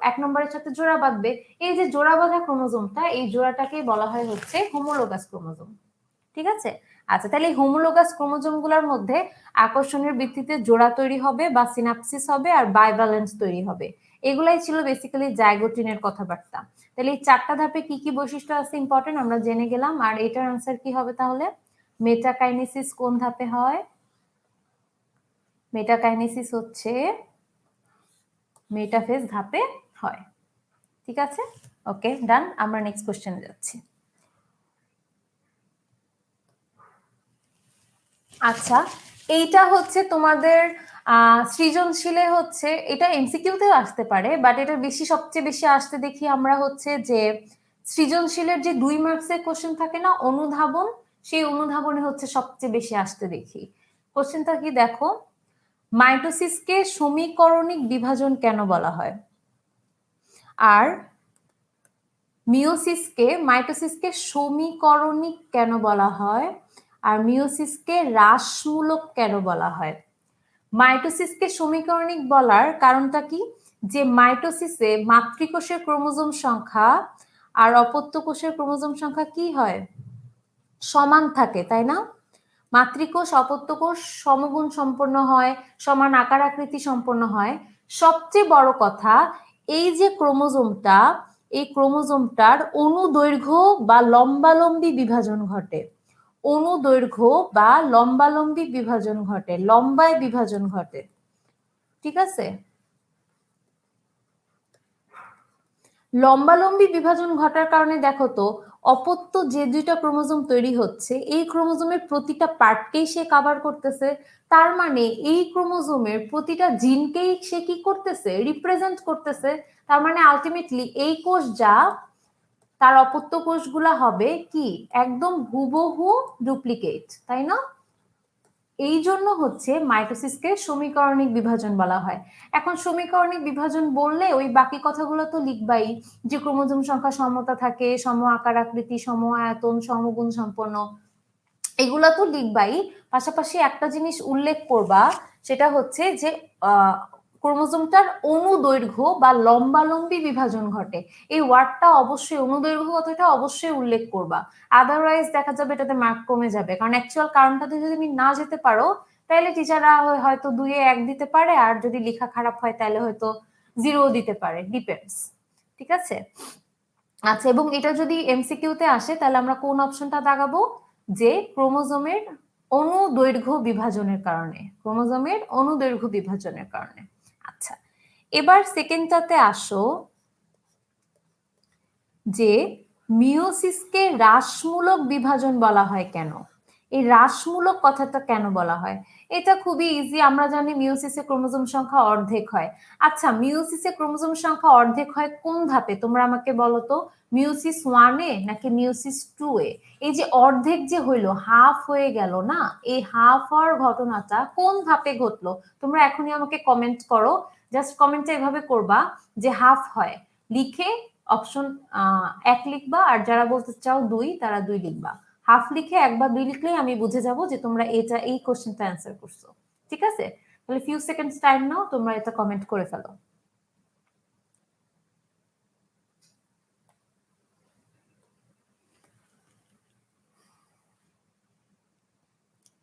1 নাম্বারের সাথে জোড়া বাঁধবে। এই যে জোড়া বাঁধা ক্রোমোজোমটা, এই জোড়াটাকে বলা হয় হচ্ছে হোমোলোগাস ক্রোমোজোম, ঠিক আছে। আচ্ছা, তাহলে হোমোলোগাস ক্রোমোজোম গুলার মধ্যে আকর্ষণের ভিত্তিতে জোড়া তৈরি হবে বা সিনাপসিস হবে আর বাইভ্যালেন্স তৈরি হবে। এগুলাই ছিল বেসিক্যালি জাইগোটিনের কথাবার্তা। তাহলে এই 4টা ধাপে কি কি বৈশিষ্ট্য আছে ইম্পর্টেন্ট আমরা জেনে গেলাম। আর এটার আনসার কি হবে তাহলে, মেটাকাইনেসিস কোন ধাপে হয়, মেটাকাইনেসিস হচ্ছে মেটাফেজ ধাপে হয়, ঠিক আছে। ওকে, ডান। আমরা নেক্সট কোশ্চেনে যাচ্ছি। আচ্ছা, এইটা হচ্ছে তোমাদের সৃজনশীলে হচ্ছে, এটা এমসিকিউতেও আসতে পারে, বাট এটা বেশি সবচেয়ে বেশি আসতে দেখি আমরা হচ্ছে যে সৃজনশীলের যে 2 মার্কসের কোশ্চেন থাকে না অনুধাবন, সেই অনুধাবনে হচ্ছে সবচেয়ে বেশি আসতে দেখি। কোশ্চেনটা কি দেখো, মাইটোসিসকে সমীকরণিক বিভাজন কেন বলা হয়, আর মাইটোসিসকে সমীকরণিক কেন বলা হয়, আর মিওসিসকে হ্রাসমূলক কেন বলা হয়। মাইটোসিসকে সমীকরণিক বলার কারণটা কি, যে মাইটোসিসে মাতৃকোষের ক্রোমোজোম সংখ্যা আর অপত্য কোষের ক্রোমোজোম সংখ্যা কি হয়, সমান থাকে, তাই না। মাতৃকোষ অপত্য কোষ সমগুণ সম্পন্ন হয়, সমান আকার আকৃতি সম্পন্ন হয়। সবচেয়ে বড় কথা, এই যে ক্রোমোজোমটা, এই ক্রোমোজোমটার অনুদৈর্ঘ্য বা লম্বালম্বী বিভাজন ঘটে, অনুদৈর্ঘ্য বা লম্বালম্বী বিভাজন ঘটে, লম্বায় বিভাজন ঘটে, ঠিক আছে। লম্বালম্বী বিভাজন ঘটার কারণে দেখো তো, অপত্য যে 2টা ক্রোমোজোম তৈরি হচ্ছে, এই ক্রোমোজোমের প্রতিটা পার্টকেই সে কভার করতেছে। তার মানে এই ক্রোমোজোমের প্রতিটা জিনকেই সে কি করতেছে, রিপ্রেজেন্ট করতেছে। তার মানে আলটিমেটলি এই কোষ যা, তার অপত্য কোষগুলা হবে কি একদম হুবহু ডুপ্লিকেট, তাই না। এই জন্য হচ্ছে মাইটোসিসকে সমীকরণিক বিভাজন বলা হয়। এখন সমীকরণিক বিভাজন বললে ওই বাকি কথাগুলো তো লিখবাই, যে ক্রোমোজোম সংখ্যা সমতা থাকে, সম আকার আকৃতি, সম আয়তন, সমগুণ সম্পন্ন, এগুলা তো লিখবাই, পাশাপাশি একটা জিনিস উল্লেখ করবা, সেটা হচ্ছে যে ক্রোমোজোমটার অনুদৈর্ঘ্য বা লম্বালম্বি বিভাজন ঘটে। এই ওয়ার্ডটা অবশ্যই, অনুদৈর্ঘ্য কথাটা অবশ্যই উল্লেখ করবা, আদারওয়াইজ দেখা যাবে এটাতে মার্ক কমে যাবে। কারণ অ্যাকচুয়াল কারণটাতে যদি তুমি না যেতে পারো, তাহলে টিচাররা হয়তো 2-এ 1 দিতে পারে, আর যদি লেখা খারাপ হয় তাহলে হয়তো 0 দিতে পারে, ডিপেন্ডস। ঠিক আছে? আচ্ছা, এবং এটা যদি এমসিকিউতে আসে তাহলে আমরা কোন অপশনটা দাগাবো, যে ক্রোমোজোমের অনুদৈর্ঘ্য বিভাজনের কারণে, ক্রোমোজোমের অনুদৈর্ঘ্য বিভাজনের কারণে। আচ্ছা, এবার সেকেন্ডটাতে আসো, যে মিওসিসকে হ্রাসমূলক বিভাজন বলা হয় কেন? এই হ্রাসমূলক কথাটা কেন বলা হয়? এটা খুবই ইজি, আমরা জানি মিওসিসে ক্রোমোজোম সংখ্যা অর্ধেক হয়। আচ্ছা, মিওসিসে ক্রোমোজোম সংখ্যা অর্ধেক হয় কোন ধাপে তোমরা আমাকে বলো তো? মিওসিস 1-এ নাকি মিওসিস 2-এ? এই যে অর্ধেক যে হইলো, হাফ হয়ে গেল না, এই হাফ হওয়ার ঘটনাটা কোন ধাপে ঘটলো? তোমরা এখনই আমাকে কমেন্ট করো, জাস্ট কমেন্টে এভাবে করবা যে হাফ হয়, লিখে অপশন 1 লিখবা, আর যারা বলতে চাও 2 তারা 2 লিখবা। হাফ লিখে 1 বা 2 লিখলেই আমি বুঝে যাব যে তোমরা এটা, এই কোশ্চেনটা অ্যান্সার করছো। ঠিক আছে? তাহলে ফিউ সেকেন্ডস টাইম নাও, তোমরা এটা কমেন্ট করে ফেলো।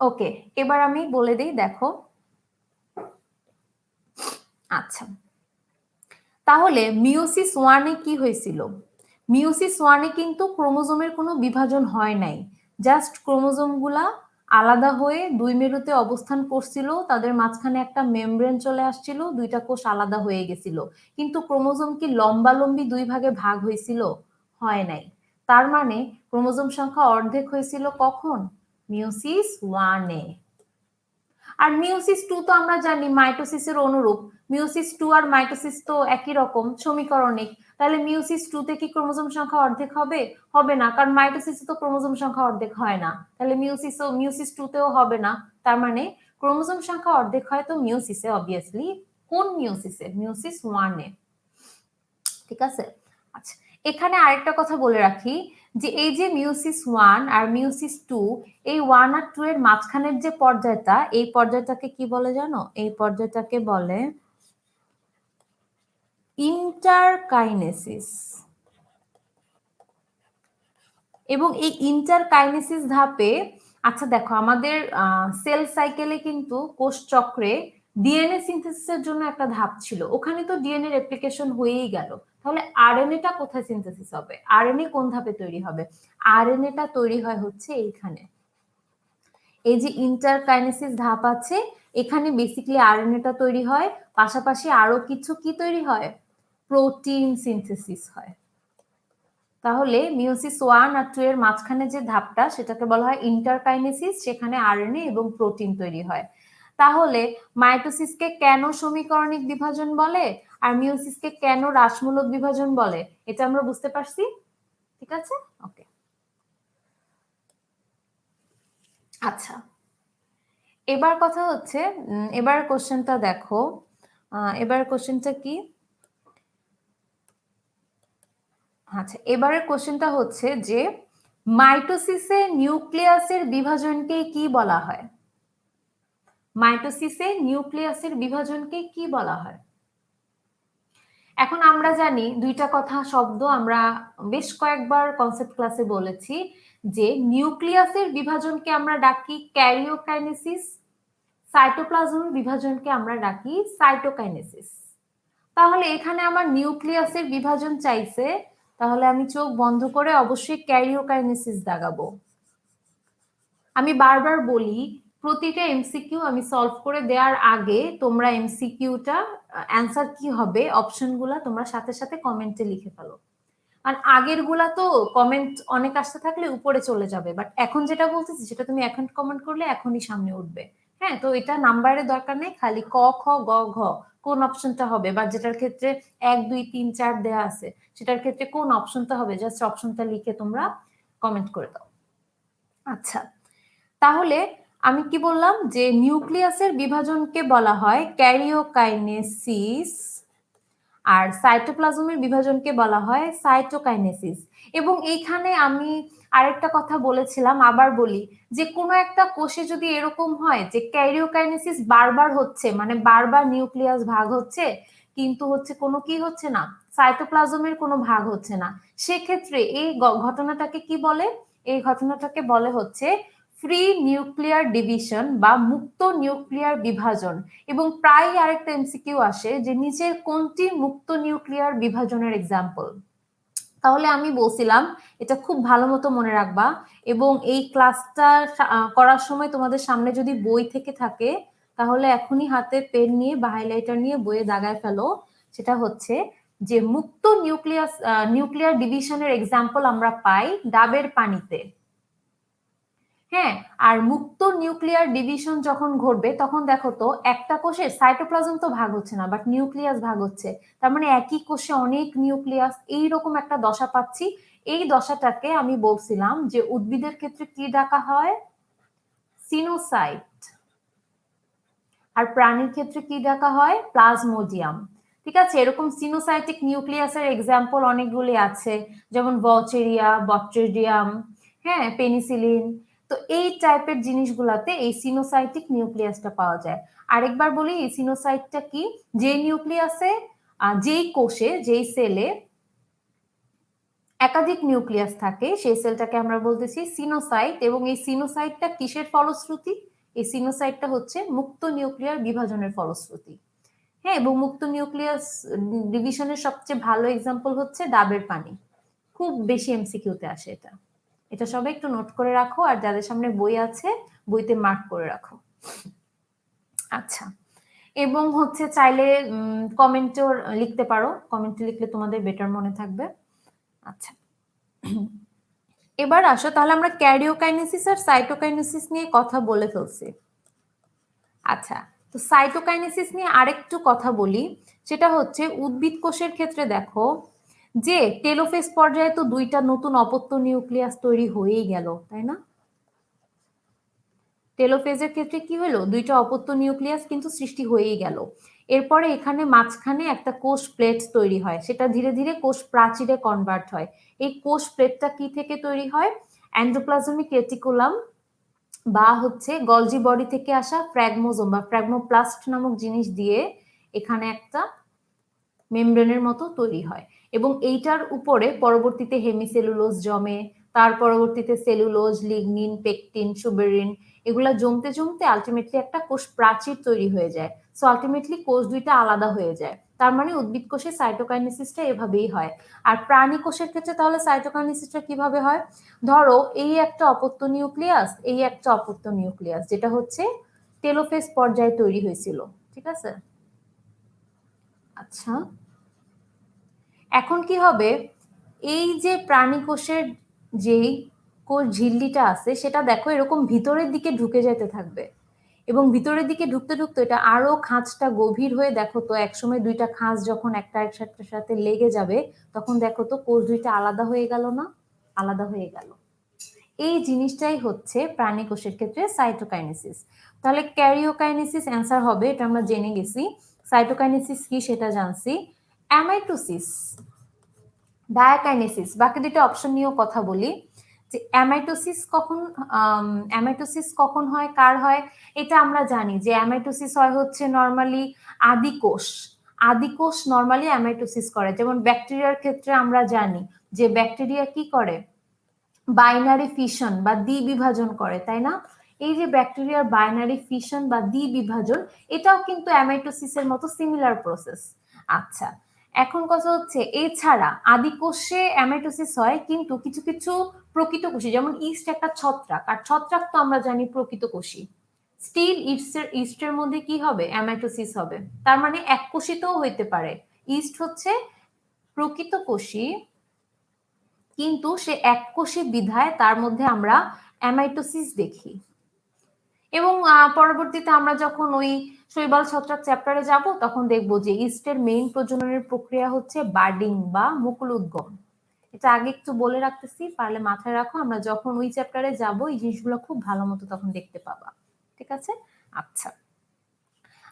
ওকে, এবার আমি বলে দিই, দেখো। আচ্ছা, তাহলে মিওসিস 1-এ কি হয়েছিল? মিওসিস 1-এ কিন্তু ক্রোমোজোমের কোনো বিভাজন হয় নাই, জাস্ট ক্রোমোজোমগুলা আলাদা হয়ে 2 মেরুতে অবস্থান করছিল, তাদের মাঝখানে একটা মেমব্রেন চলে আসছিল, 2টা কোষ আলাদা হয়ে গেছিল। কিন্তু ক্রোমোজোম কি লম্বালম্বি 2 ভাগে ভাগ হয়েছিল? হয় নাই। তার মানে ক্রোমোজোম সংখ্যা অর্ধেক হয়েছিল কখন? মিওসিস 1-এ। আর মিওসিস 2 তো আমরা জানি মাইটোসিসের অনুরূপ। মিওসিস 2 আর মাইটোসিস তো একই রকম সমীকরণিক। তাহলে মিওসিস 2 তে কি ক্রোমোজোম সংখ্যা অর্ধেক হবে? হবে না, কারণ মাইটোসিসে তো ক্রোমোজোম সংখ্যা অর্ধেক হয় না। তাহলে মিওসিস 2 তেও হবে না। তার মানে ক্রোমোজোম সংখ্যা অর্ধেক হয় তো মিওসিসে, অবভিয়াসলি। কোন মিওসিসে? মিওসিস 1-এ। ঠিক আছে? আচ্ছা, এখানে আরেকটা কথা বলে রাখি, যে এই যে মিওসিস 1 আর মিওসিস 2, এই 1 আর 2 এর মাঝখানের যে পর্যায়টা, এই পর্যায়টাকে কি বলে জানো? এই পর্যায়টাকে বলে ইন্টারকাইনেসিস। এবং এই ইন্টারকাইনেসিস ধাপে, আচ্ছা দেখো, আমাদের সেল সাইকেলে কিন্তু কোষ চক্রে ডিএনএ সিনথেসিসের জন্য একটা ধাপ ছিল, ওখানে তো ডিএনএ রেপ্লিকেশন হয়েই গেল। তাহলে আরএনএটা কোথায় সিনথেসিস হবে? আরএনএ কোন ধাপে তৈরি হবে? আরএনএটা তৈরি হয় হচ্ছে এইখানে। এই যে ইন্টারকাইনেসিস ধাপ আছে, এখানে বেসিক্যালি আরএনএটা তৈরি হয়, পাশাপাশি আরো কিছু কি তৈরি হয়? প্রোটিন সিনথেসিস হয়। তাহলে মিওসিস 1 আর 2 এর মাঝখানে যে ধাপটা, সেটাকে বলা হয় ইন্টারকাইনেসিস, সেখানে আরএনএ এবং প্রোটিন তৈরি হয়। তাহলে মাইটোসিসকে কেন সমীকরণিক বিভাজন বলে, আর মিওসিসকে কেন হ্রাসমূলক বিভাজন বলে, এটা আমরা বুঝতে পারছি? ঠিক আছে? ওকে। আচ্ছা, এবার কথা হচ্ছে, এবার কোশ্চেনটা দেখো, এবার কোশ্চেনটা কি? আচ্ছা, এবারের কোশ্চেনটা হচ্ছে যে মাইটোসিসে নিউক্লিয়াসের বিভাজনকে কি বলা হয়? মাইটোসিসে নিউক্লিয়াসের বিভাজনকে কি বলা হয়? এখন আমরা জানি দুইটা কথা, শব্দ আমরা বেশ কয়েকবার কনসেপ্ট ক্লাসে বলেছি, যে নিউক্লিয়াসের বিভাজনকে আমরা ডাকি ক্যারিওকাইনেসিস, সাইটোপ্লাজমের বিভাজনকে আমরা ডাকি সাইটোকাইনেসিস। তাহলে এখানে আমার নিউক্লিয়াসের বিভাজন চাইছে, তাহলে আমি চোখ বন্ধ করে অবশ্যই ক্যারিওকাইনেসিস দাগাবো। আমি বারবার বলি, প্রতিটা এমসিকিউ আমি সলভ করে দেওয়ার আগে তোমরা এমসিকিউটা অ্যান্সার কি হবে, অপশনগুলা তোমরা সাথে সাথে কমেন্টে লিখে ফেলো। আর আগের গুলা তো কমেন্ট অনেক আসতে থাকলে উপরে চলে যাবে, বাট এখন যেটা বলতেছি সেটা তুমি এখন কমেন্ট করলে এখনই সামনে উঠবে। হ্যাঁ, তো এটা নাম্বারের দরকার নেই, খালি ক, খ, গ, ঘ কোন অপশনটা হবে, বা যেটার ক্ষেত্রে 1 2 3 4 দেয়া আছে সেটার ক্ষেত্রে কোন অপশনটা হবে, জাস্ট অপশনটা লিখে তোমরা কমেন্ট করে দাও। আচ্ছা, তাহলে আমি কি বললাম, যে নিউক্লিয়াসের বিভাজনকে বলা হয় ক্যারিওকাইনেসিস, আর সাইটোপ্লাজমের বিভাজনকে বলা হয় সাইটোকাইনেসিস। এবং এইখানে আমি আরেকটা কথা বলেছিলাম, আবার বলি, যে কোনো একটা কোষে যদি এরকম হয় যে ক্যারিওকাইনেসিস বারবার হচ্ছে, মানে বারবার নিউক্লিয়াস ভাগ হচ্ছে, কিন্তু হচ্ছে কোনো কি হচ্ছে না, সাইটোপ্লাজমের কোনো ভাগ হচ্ছে না, সেক্ষেত্রে এই ঘটনাটাকে কি বলে? এই ঘটনাটাকে বলে হচ্ছে ফ্রি নিউক্লিয়ার ডিভিশন বা মুক্ত নিউক্লিয়ার বিভাজন। এবং প্রায় আরেকটা এমসিকিউ আসে যে নিচের কোনটি মুক্ত নিউক্লিয়ার বিভাজনের এক্সাম্পল? তাহলে আমি বলছিলাম এটা খুব ভালো মতো মনে রাখবা, এবং এই ক্লাসটা করার সময় তোমাদের সামনে যদি বই থেকে থাকে তাহলে এখনই হাতে পেন নিয়ে বা হাইলাইটার নিয়ে বইয়ে দাগায় ফেলো। সেটা হচ্ছে যে মুক্ত নিউক্লিয়ার ডিভিশনের এক্সাম্পল আমরা পাই ডাবের পানিতে। হ্যাঁ, আর মুক্ত নিউক্লিয়ার ডিভিশন যখন ঘটবে তখন দেখো তো একটা কোষে সাইটোপ্লাজম তো ভাগ হচ্ছে না, বাট নিউক্লিয়াস ভাগ হচ্ছে। তার মানে একই কোষে অনেক নিউক্লিয়াস, এইরকম একটা দশা পাচ্ছি। এই দশাটাকে আমি বলছিলাম যে উদ্ভিদের ক্ষেত্রে কি ডাকা হয়? সিনোসাইট। আর প্রাণীর ক্ষেত্রে কি ডাকা হয়? প্লাজমোডিয়াম। ঠিক আছে, এরকম সিনোসাইটিক নিউক্লিয়াসের এক্সাম্পল অনেকগুলি আছে, যেমন বচেরিয়া, বট্রিডিয়াম, হ্যাঁ, পেনিসিলিন। তো এই টাইপের জিনিসগুলাতে এই সিনোসাইটিক নিউক্লিয়াসটা পাওয়া যায়। আরেকবার বলি, এই সিনোসাইটটা কি? যে নিউক্লিয়াসে, যেই কোষে, যেই সেলে একাধিক নিউক্লিয়াস থাকে সেই সেলটাকে আমরা বলতেছি সিনোসাইট। এবং এই সিনোসাইটটা কিসের ফলশ্রুতি? এই সিনোসাইটটা হচ্ছে মুক্ত নিউক্লিয়ার বিভাজনের ফলশ্রুতি। হ্যাঁ, এবং মুক্ত নিউক্লিয়াস ডিভিশনের সবচেয়ে ভালো এক্সাম্পল হচ্ছে ডাবের পানি। খুব বেশি এমসিকিউতে আসে এটা। এটা সবাই একটু নোট করে রাখো, আর যাদের সামনে বই আছে বইতে মার্ক করে রাখো। আচ্ছা, এবং হচ্ছে চাইলে কমেন্টেও লিখতে পারো, কমেন্টে লিখলে তোমাদের বেটার মনে থাকবে। আচ্ছা, এবার আসো তাহলে আমরা ক্যারিওকাইনেসিস আর সাইটোকাইনেসিস নিয়ে কথা বলে ফেলছি। আচ্ছা, তো সাইটোকাইনেসিস নিয়ে আরেকটু কথা বলি। সেটা হচ্ছে উদ্ভিদ কোষের ক্ষেত্রে দেখো যে টেলোফেজ পর্যায়ে তো দুইটা নতুন অপত্য নিউক্লিয়াস তৈরি হয়েই গেল, তাই না? টেলোফেজের ক্ষেত্রে কি হলো? দুইটা অপত্য নিউক্লিয়াস কিন্তু সৃষ্টি হয়েই গেল। এরপরে এখানে মাঝখানে একটা কোষ প্লেট তৈরি হয়, সেটা ধীরে ধীরে কোষ প্রাচীরে কনভার্ট হয়। এই কোষ প্লেটটা কি থেকে তৈরি হয়? এন্ডোপ্লাজমিক রেটিকুলাম বা হচ্ছে গলজি বডি থেকে আসা ফ্র্যাগমোজোম বা ফ্র্যাগমোপ্লাস্ট নামক জিনিস দিয়ে এখানে একটা মেমব্রেনের মতো তৈরি হয়। এবং এইটার উপরে পরবর্তীতে হেমিসেলুলোজ জমে, তার পরবর্তীতে সেলুলোজ, লিগনিন, পেকটিন, সুবেরিন, এগুলা জমতে জমতে আলটিমেটলি একটা কোষ প্রাচীর তৈরি হয়ে যায়। সো আলটিমেটলি কোষ দুইটা আলাদা হয়ে যায়। তার মানে উদ্ভিদ কোষে সাইটোকাইনেসিসটা এভাবেই হয়। আর প্রাণী কোষের ক্ষেত্রে তাহলে সাইটোকাইনেসিসটা কিভাবে হয়? ধরো এই একটা অপত্য নিউক্লিয়াস, এই একটা অপত্য নিউক্লিয়াস, যেটা হচ্ছে টেলোফেজ পর্যায়ে তৈরি হয়েছিল। ঠিক আছে? আচ্ছা, এখন কি হবে? এই যে প্রাণী কোষের যেই কোষ ঝিল্লিটা আছে সেটা দেখো এরকম ভিতরের দিকে ঢুকে যেতে থাকবে, এবং ভিতরের দিকে ঢুকতে ঢুকতে এটা আরো খাঁজটা গভীর হয়ে, দেখো তো একসময় দুইটা খাঁজ যখন একটা একসাথে সাথে লেগে যাবে তখন দেখো তো কোষ দুইটা আলাদা হয়ে গেল না? আলাদা হয়ে গেল। এই জিনিসটাই হচ্ছে প্রাণী কোষের ক্ষেত্রে সাইটোকাইনেসিস। তাহলে ক্যারিওকাইনেসিস অ্যান্সার হবে, এটা আমরা জেনে গেছি। সাইটোকাইনেসিস কি সেটা জানছি। অ্যামাইটোসিস, ডায়াকাইনেসিস, বাকি দুটো অপশন নিয়েও কথা বলি। যে অ্যামাইটোসিস কখন হয়, কার হয়? এটা আমরা জানি যে অ্যামাইটোসিস হয় হচ্ছে নর্মালি আদিকোষ। আদিকোষ নর্মালি অ্যামাইটোসিস করে। যেমন ব্যাকটেরিয়ার ক্ষেত্রে আমরা জানি যে ব্যাকটেরিয়া কি করে? বাইনারি ফিশন বা দ্বিবিভাজন করে, তাই না? এই যে ব্যাকটেরিয়ার বাইনারি ফিশন বা দ্বিবিভাজন, এটাও কিন্তু অ্যামাইটোসিসের মতো সিমিলার প্রসেস। আচ্ছা, এখন কথা হচ্ছে এছাড়া আদিকোষে অ্যামাইটোসিস হয়, কিন্তু কিছু কিছু প্রকৃত কোষী, যেমন ইস্ট একটা ছত্রাক, আর ছত্রাক তো আমরা জানি প্রকৃত কোষী। স্টিল ইস্টের মধ্যে কি হবে? অ্যামাইটোসিস হবে। তার মানে এক কোষিতও হইতে পারে। ইস্ট হচ্ছে প্রকৃত কোষী, কিন্তু সে এককোষী বিধায় তার মধ্যে আমরা অ্যামাইটোসিস দেখি। এবং পরবর্তীতে আমরা যখন ওই শৈবাল ছত্রাক চ্যাপ্টারে যাব তখন দেখব যে ইস্টের মেইন প্রজননের প্রক্রিয়া হচ্ছে বার্ডিং বা মুকুল উদ্গম। এটা আগে একটু বলে রাখতেছি, পারলে মাথায় রাখো, আমরা যখন ওই চ্যাপ্টারে যাব এই জিনিসগুলো খুব ভালো মতো তখন দেখতে পাবা। ঠিক আছে? আচ্ছা,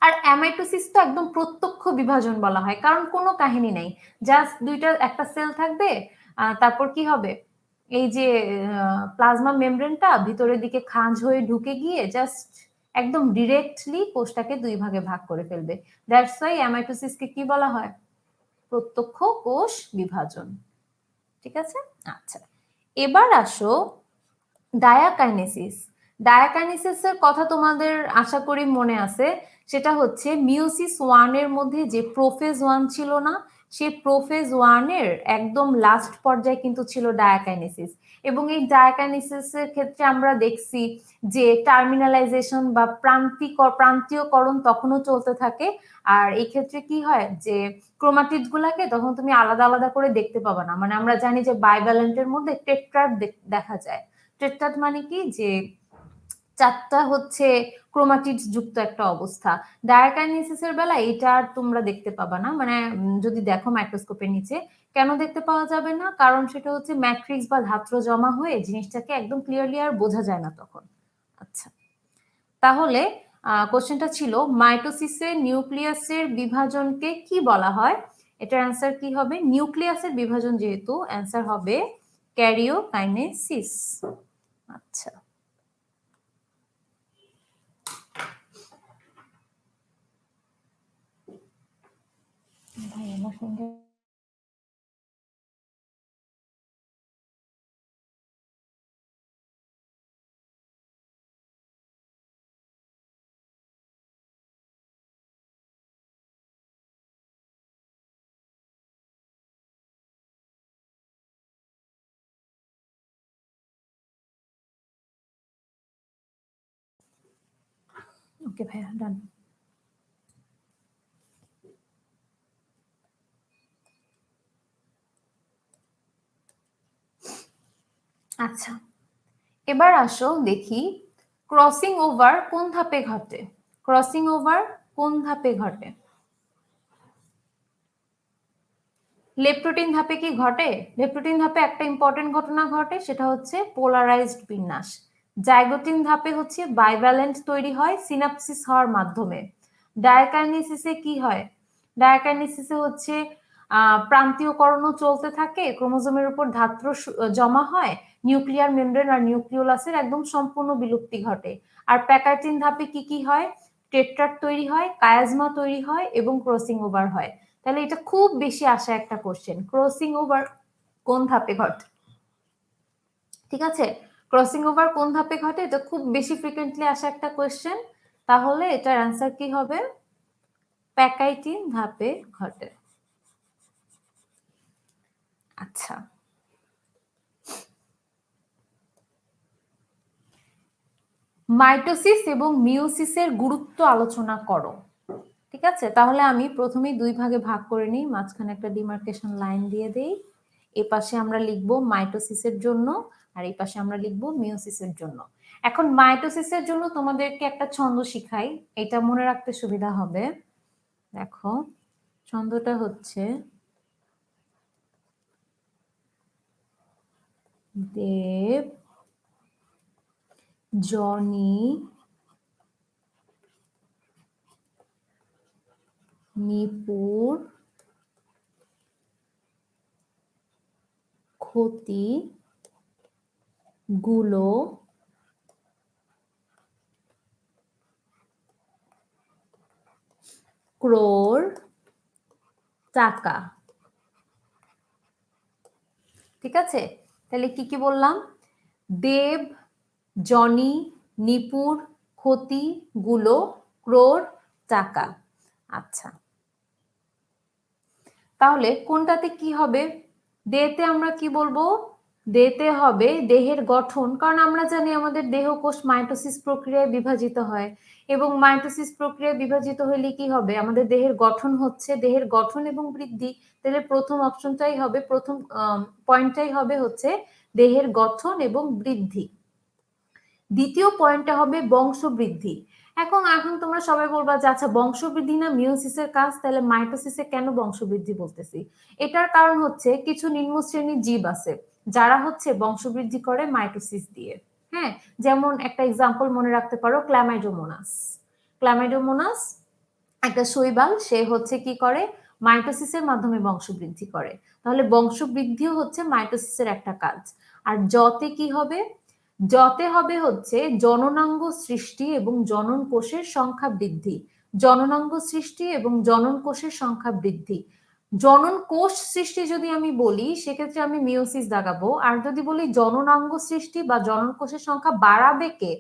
আর অ্যামাইটোসিস তো একদম প্রত্যক্ষ বিভাজন বলা হয়, কারণ কোনো কাহিনী নেই, জাস্ট একটা সেল থাকবে, তারপর কি হবে, এই যে প্লাজমা মেমব্রেনটা ভিতরের দিকে খাঁজ হয়ে ঢুকে গিয়ে জাস্ট একদম ডিরেক্টলি কোষটাকে দুই ভাগে ভাগ করে ফেলবে। দ্যাটস ওয়াই অ্যামাইটোসিসকে কি বলা হয়, প্রত্যক্ষ কোষ বিভাজন। ঠিক আছে, আচ্ছা এবার আসো ডায়াকাইনেসিস। ডায়াকাইনেসিসের কথা তোমাদের আশা করি মনে আছে, সেটা হচ্ছে মিওসিস 1 এর মধ্যে যে প্রোফেজ 1 ছিল না, সেই প্রোফেজ 1 এর একদম লাস্ট পর্যায়ে কিন্তু ছিল ডায়াকাইনেসিস। এবং এই ডায়াকাইনেসিসের ক্ষেত্রে আমরা দেখছি যে টার্মিনালাইজেশন বা প্রান্তীয়করণ তখনও চলতে থাকে। আর এই ক্ষেত্রে কি হয় যে ক্রোমাটিড গুলাকে তখন তুমি আলাদা আলাদা করে দেখতে পাবা না, মানে আমরা জানি যে বাইভ্যালেন্টের মধ্যে টেট্রাড দেখা যায়। টেট্রাড মানে কি, যে চারটা হচ্ছে ক্রোমাটিড যুক্ত একটা অবস্থা। ডায়াকাইনেসিসের বেলা এটা আর তোমরা দেখতে পাবা না, মানে যদি দেখো মাইক্রোস্কোপের নিচে। কেন দেখতে পাওয়া যাবে না, কারণ সেটা হচ্ছে ম্যাট্রিক্স বা ধাত্র জমা হয়ে জিনিসটাকে একদম ক্লিয়ারলি আর বোঝা যায় না তখন। আচ্ছা, তাহলে কোশ্চেনটা ছিল মাইটোসিসে নিউক্লিয়াসের বিভাজনকে কি বলা হয়? এটার অ্যান্সার কি হবে? নিউক্লিয়াসের বিভাজন যেহেতু, অ্যান্সার হবে ক্যারিওকাইনেসিস। আচ্ছা, ভাই আমার সঙ্গে ওকে ভাইয়া, ডান। আচ্ছা, এবার আসো দেখি ক্রসিং ওভার কোন ধাপে ঘটে। ক্রসিং ওভার কোন ধাপে ঘটে? লেপ্টোটিন ধাপে কি ঘটে? লেপ্টোটিন ধাপে একটা ইম্পর্টেন্ট ঘটনা ঘটে, সেটা হচ্ছে পোলারাইজড বিন্যাস। জাইগোটিন ধাপে হচ্ছে বাইভ্যালেন্ট তৈরি হয় সিনাপসিস হওয়ার মাধ্যমে। ডায়াকাইনেসিসে কি হয়? ডায়াকাইনেসিসে হচ্ছে প্রান্তীয়করণও চলতে থাকে, ক্রোমোজোমের উপর ধাত্র জমা হয়, নিউক্লিয়ার মেমব্রেন আর নিউক্লিওলাসের একদম সম্পূর্ণ বিলুপ্তি ঘটে। আর প্যাকার্টিন ধাপে কি কি হয়? টেট্রাড তৈরি হয়, কায়াজমা তৈরি হয় এবং ক্রসিং ওভার হয়। তাহলে এটা খুব বেশি আসা একটা কোশ্চেন, ক্রসিং ওভার কোন ধাপে ঘটে? ঠিক আছে, ক্রসিং ওভার কোন ধাপে ঘটে, এটা খুব বেশি ফ্রিকোয়েন্টলি আসা একটা কোশ্চেন। তাহলে এটার অ্যান্সার কি হবে? প্যাকাইটিন ধাপে ঘটে। আচ্ছা, মাইটোসিস এবং মিওসিসের গুরুত্ব আলোচনা করো। ঠিক আছে, তাহলে আমি প্রথমেই দুই ভাগে ভাগ করে নিই, মাঝখানে একটা ডিমার্কেশন লাইন দিয়ে দেই। এ পাশে আমরা লিখব মাইটোসিসের জন্য, আর এই পাশে আমরা লিখব মিওসিসের জন্য। এখন মাইটোসিসের জন্য তোমাদেরকে একটা ছন্দ শিখাই, এটা মনে রাখতে সুবিধা হবে। দেখো, ছন্দটা হচ্ছে দেব, জনি, নিপুর, ক্ষতি, গুলো, ক্রোর, টাকা। ঠিক আছে, তাহলে কি কি বললাম? দেব, জনি, নিপুর, ক্ষতি, গুলো, ক্রোর, টাকা। আচ্ছা, তাহলে কোনটাতে কি হবে? দেতে আমরা কি বলবো? দেতে হবে দেহের গঠন, কারণ আমরা জানি আমাদের দেহকোষ মাইটোসিস প্রক্রিয়ায় বিভাজিত হয়, এবং মাইটোসিস প্রক্রিয়ায় বিভাজিত হলে কি হবে? আমাদের দেহের গঠন হচ্ছে, দেহের গঠন এবং বৃদ্ধি। তাহলে প্রথম অপশনটাই হবে, প্রথম পয়েন্টটাই হবে হচ্ছে দেহের গঠন এবং বৃদ্ধি। দ্বিতীয় পয়েন্টটা হবে বংশবৃদ্ধি। এখন এখন তোমরা সবাই বলবা যে আচ্ছা বংশবৃদ্ধি না মিওসিসের কাজ, তাহলে মাইটোসিসে কেন বংশবৃদ্ধি বলতেছি? এটার কারণ হচ্ছে কিছু নিম্ন শ্রেণীর জীব আছে যারা হচ্ছে বংশবৃদ্ধি করে মাইটোসিস দিয়ে। হ্যাঁ, যেমন একটা এক্সাম্পল মনে রাখতে পারো, ক্ল্যামাইডোমোনাস। ক্ল্যামাইডোমোনাস একটা শৈবাল, সে হচ্ছে কি করে, মাইটোসিসের মাধ্যমে বংশবৃদ্ধি করে। তাহলে বংশবৃদ্ধিও হচ্ছে মাইটোসিসের একটা কাজ। আর জতে কি হবে, জতে হবে হচ্ছে জননাঙ্গ সৃষ্টি এবং জনন কোষের সংখ্যা বৃদ্ধি। জননাঙ্গ সৃষ্টি এবং জনন কোষের সংখ্যা বৃদ্ধি। জনন কোষ সৃষ্টি যদি আমি বলি সেক্ষেত্রে আমি মিওসিস দাগাবো, আর যদি বলি জননাঙ্গ সৃষ্টি বা জনন কোষের সংখ্যা বাড়াবে কে,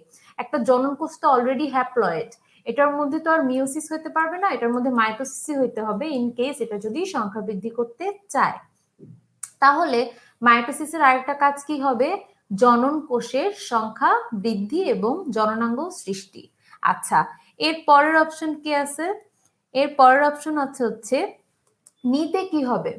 একটা জনন কোষ তো অলরেডি হ্যাপ্লয়েড, এটার মধ্যে তো আর মিওসিস হতে পারবে না, এটার মধ্যে মাইটোসিসই হইতে হবে ইন কেস এটা যদি সংখ্যা বৃদ্ধি করতে চায়। তাহলে মাইটোসিসের আরেকটা কাজ কি হবে, জনন কোষের সংখ্যা বৃদ্ধি এবং জননাঙ্গ সৃষ্টি। আচ্ছা, এর পরের অপশন কি আছে, এর পরের অপশন হচ্ছে নিতে কি হবে,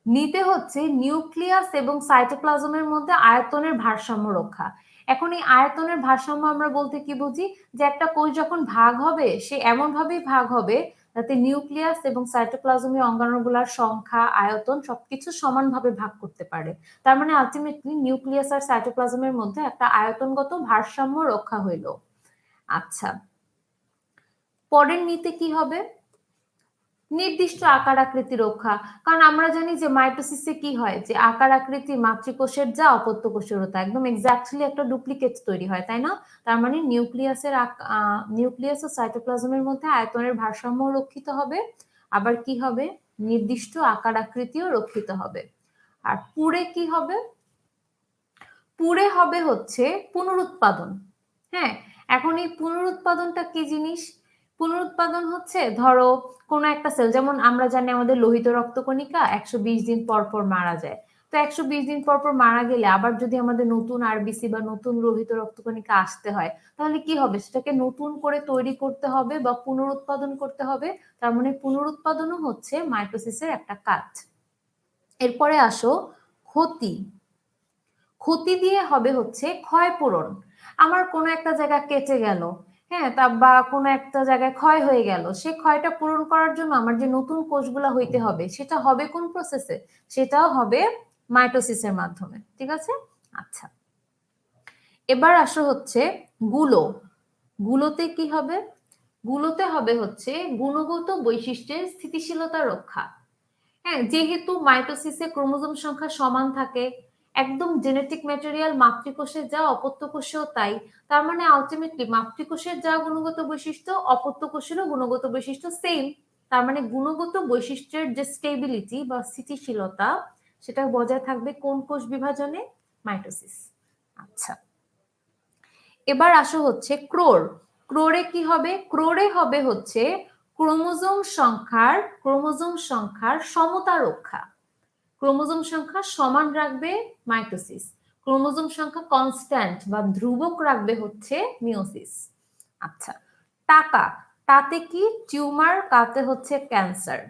নিতে হচ্ছে নিউক্লিয়াস এবং সাইটোপ্লাজমের মধ্যে আয়তনের ভারসাম্য রক্ষা। এখন এই আয়তনের ভারসাম্য আমরা বলতে কি বুঝি, যে একটা কোষ যখন ভাগ হবে সে এমন ভাবেই ভাগ হবে যাতে নিউক্লিয়াস এবং সাইটোপ্লাজমীয় অঙ্গাণুগুলোর সংখ্যা আয়তন সবকিছু সমানভাবে ভাগ করতে পারে। তার মানে আলটিমেটলি নিউক্লিয়াস আর সাইটোপ্লাজমের মধ্যে একটা আয়তনগত ভারসাম্য রক্ষা হইল। আচ্ছা, পরের নিতে কি হবে, নির্দিষ্ট আকার আকৃতি রক্ষা। কারণ আমরা জানি যে মাইটোসিসে কি হয়, যে আকার আকৃতি মাতৃকোষের যা অপত্য কোষেরও তা, একদম এক্স্যাক্টলি একটা ডুপ্লিকেট তৈরি হয়, তাই না? তার মানে নিউক্লিয়াসের নিউক্লিয়াস ও সাইটোপ্লাজমের মধ্যে আয়তনের ভারসাম্য রক্ষিত হবে, আবার কি হবে, নির্দিষ্ট আকার আকৃতিও রক্ষিত হবে। আর পুড়ে কি হবে, পুড়ে হবে হচ্ছে পুনরুৎপাদন। হ্যাঁ, এখন এই পুনরুৎপাদনটা কি জিনিস, পুনরুৎপাদন হচ্ছে ধরো কোনো একটা সেল, যেমন আমরা জানি আমাদের লোহিত রক্তকণিকা 120 দিন পর পর মারা যায়। তো 120 দিন পর পর মারা গেলে আবার যদি আমাদের নতুন আরবিসি বা নতুন লোহিত রক্তকণিকা আসতে হয়, তাহলে কি হবে, সেটাকে নতুন করে তৈরি করতে হবে বা পুনরুৎপাদন করতে হবে। তার মানে পুনরুৎপাদনও হচ্ছে মাইটোসিসের একটা কাজ। এরপরে আসো ক্ষতি। ক্ষতি দিয়ে হবে হচ্ছে ক্ষয়পূরণ। আমার কোনো একটা জায়গা কেটে গেল, হ্যাঁ, তা বা কোনো একটা জায়গায় ক্ষয় হয়ে গেল, সে ক্ষয়টা পূরণ করার জন্য আমার যে নতুন কোষগুলা হইতে হবে, সেটা হবে কোন প্রসেসে, সেটাও হবে মাইটোসিসের মাধ্যমে। ঠিক আছে? আচ্ছা, এবার আসো হচ্ছে গুলো। গুলোতে কি হবে, গুলোতে হবে হচ্ছে গুণগত বৈশিষ্ট্যের স্থিতিশীলতা রক্ষা। হ্যাঁ, যেহেতু মাইটোসিসে ক্রোমোজোম সংখ্যা সমান থাকে, একদম জেনেটিক ম্যাটেরিয়াল মাতৃকোষে যা অপত্য কোষেও তাই, তার মানে আলটিমেটলি মাতৃকোষের যা গুণগত বৈশিষ্ট্য অপত্য কোষেরও গুণগত বৈশিষ্ট্য সেম। তার মানে গুণগত বৈশিষ্ট্যের যে স্টেবিলিটি বা স্থিতিশীলতা, সেটা বজায় থাকবে কোন কোষ বিভাজনে, মাইটোসিস। আচ্ছা, এবার আসো হচ্ছে ক্রোর। ক্রোরে কি হবে, ক্রোরে হবে হচ্ছে ক্রোমোজোম সংখ্যার সমতা রক্ষা। ক্রোমোজোম সংখ্যা সমান রাখবে মাইটোসিস, ক্রোমোজোম সংখ্যা কনস্ট্যান্ট বা ধ্রুবক রাখবে হচ্ছে মিওসিস। আচ্ছা, টাকা, তাতে কি টিউমার, কাতে হচ্ছে ক্যান্সার।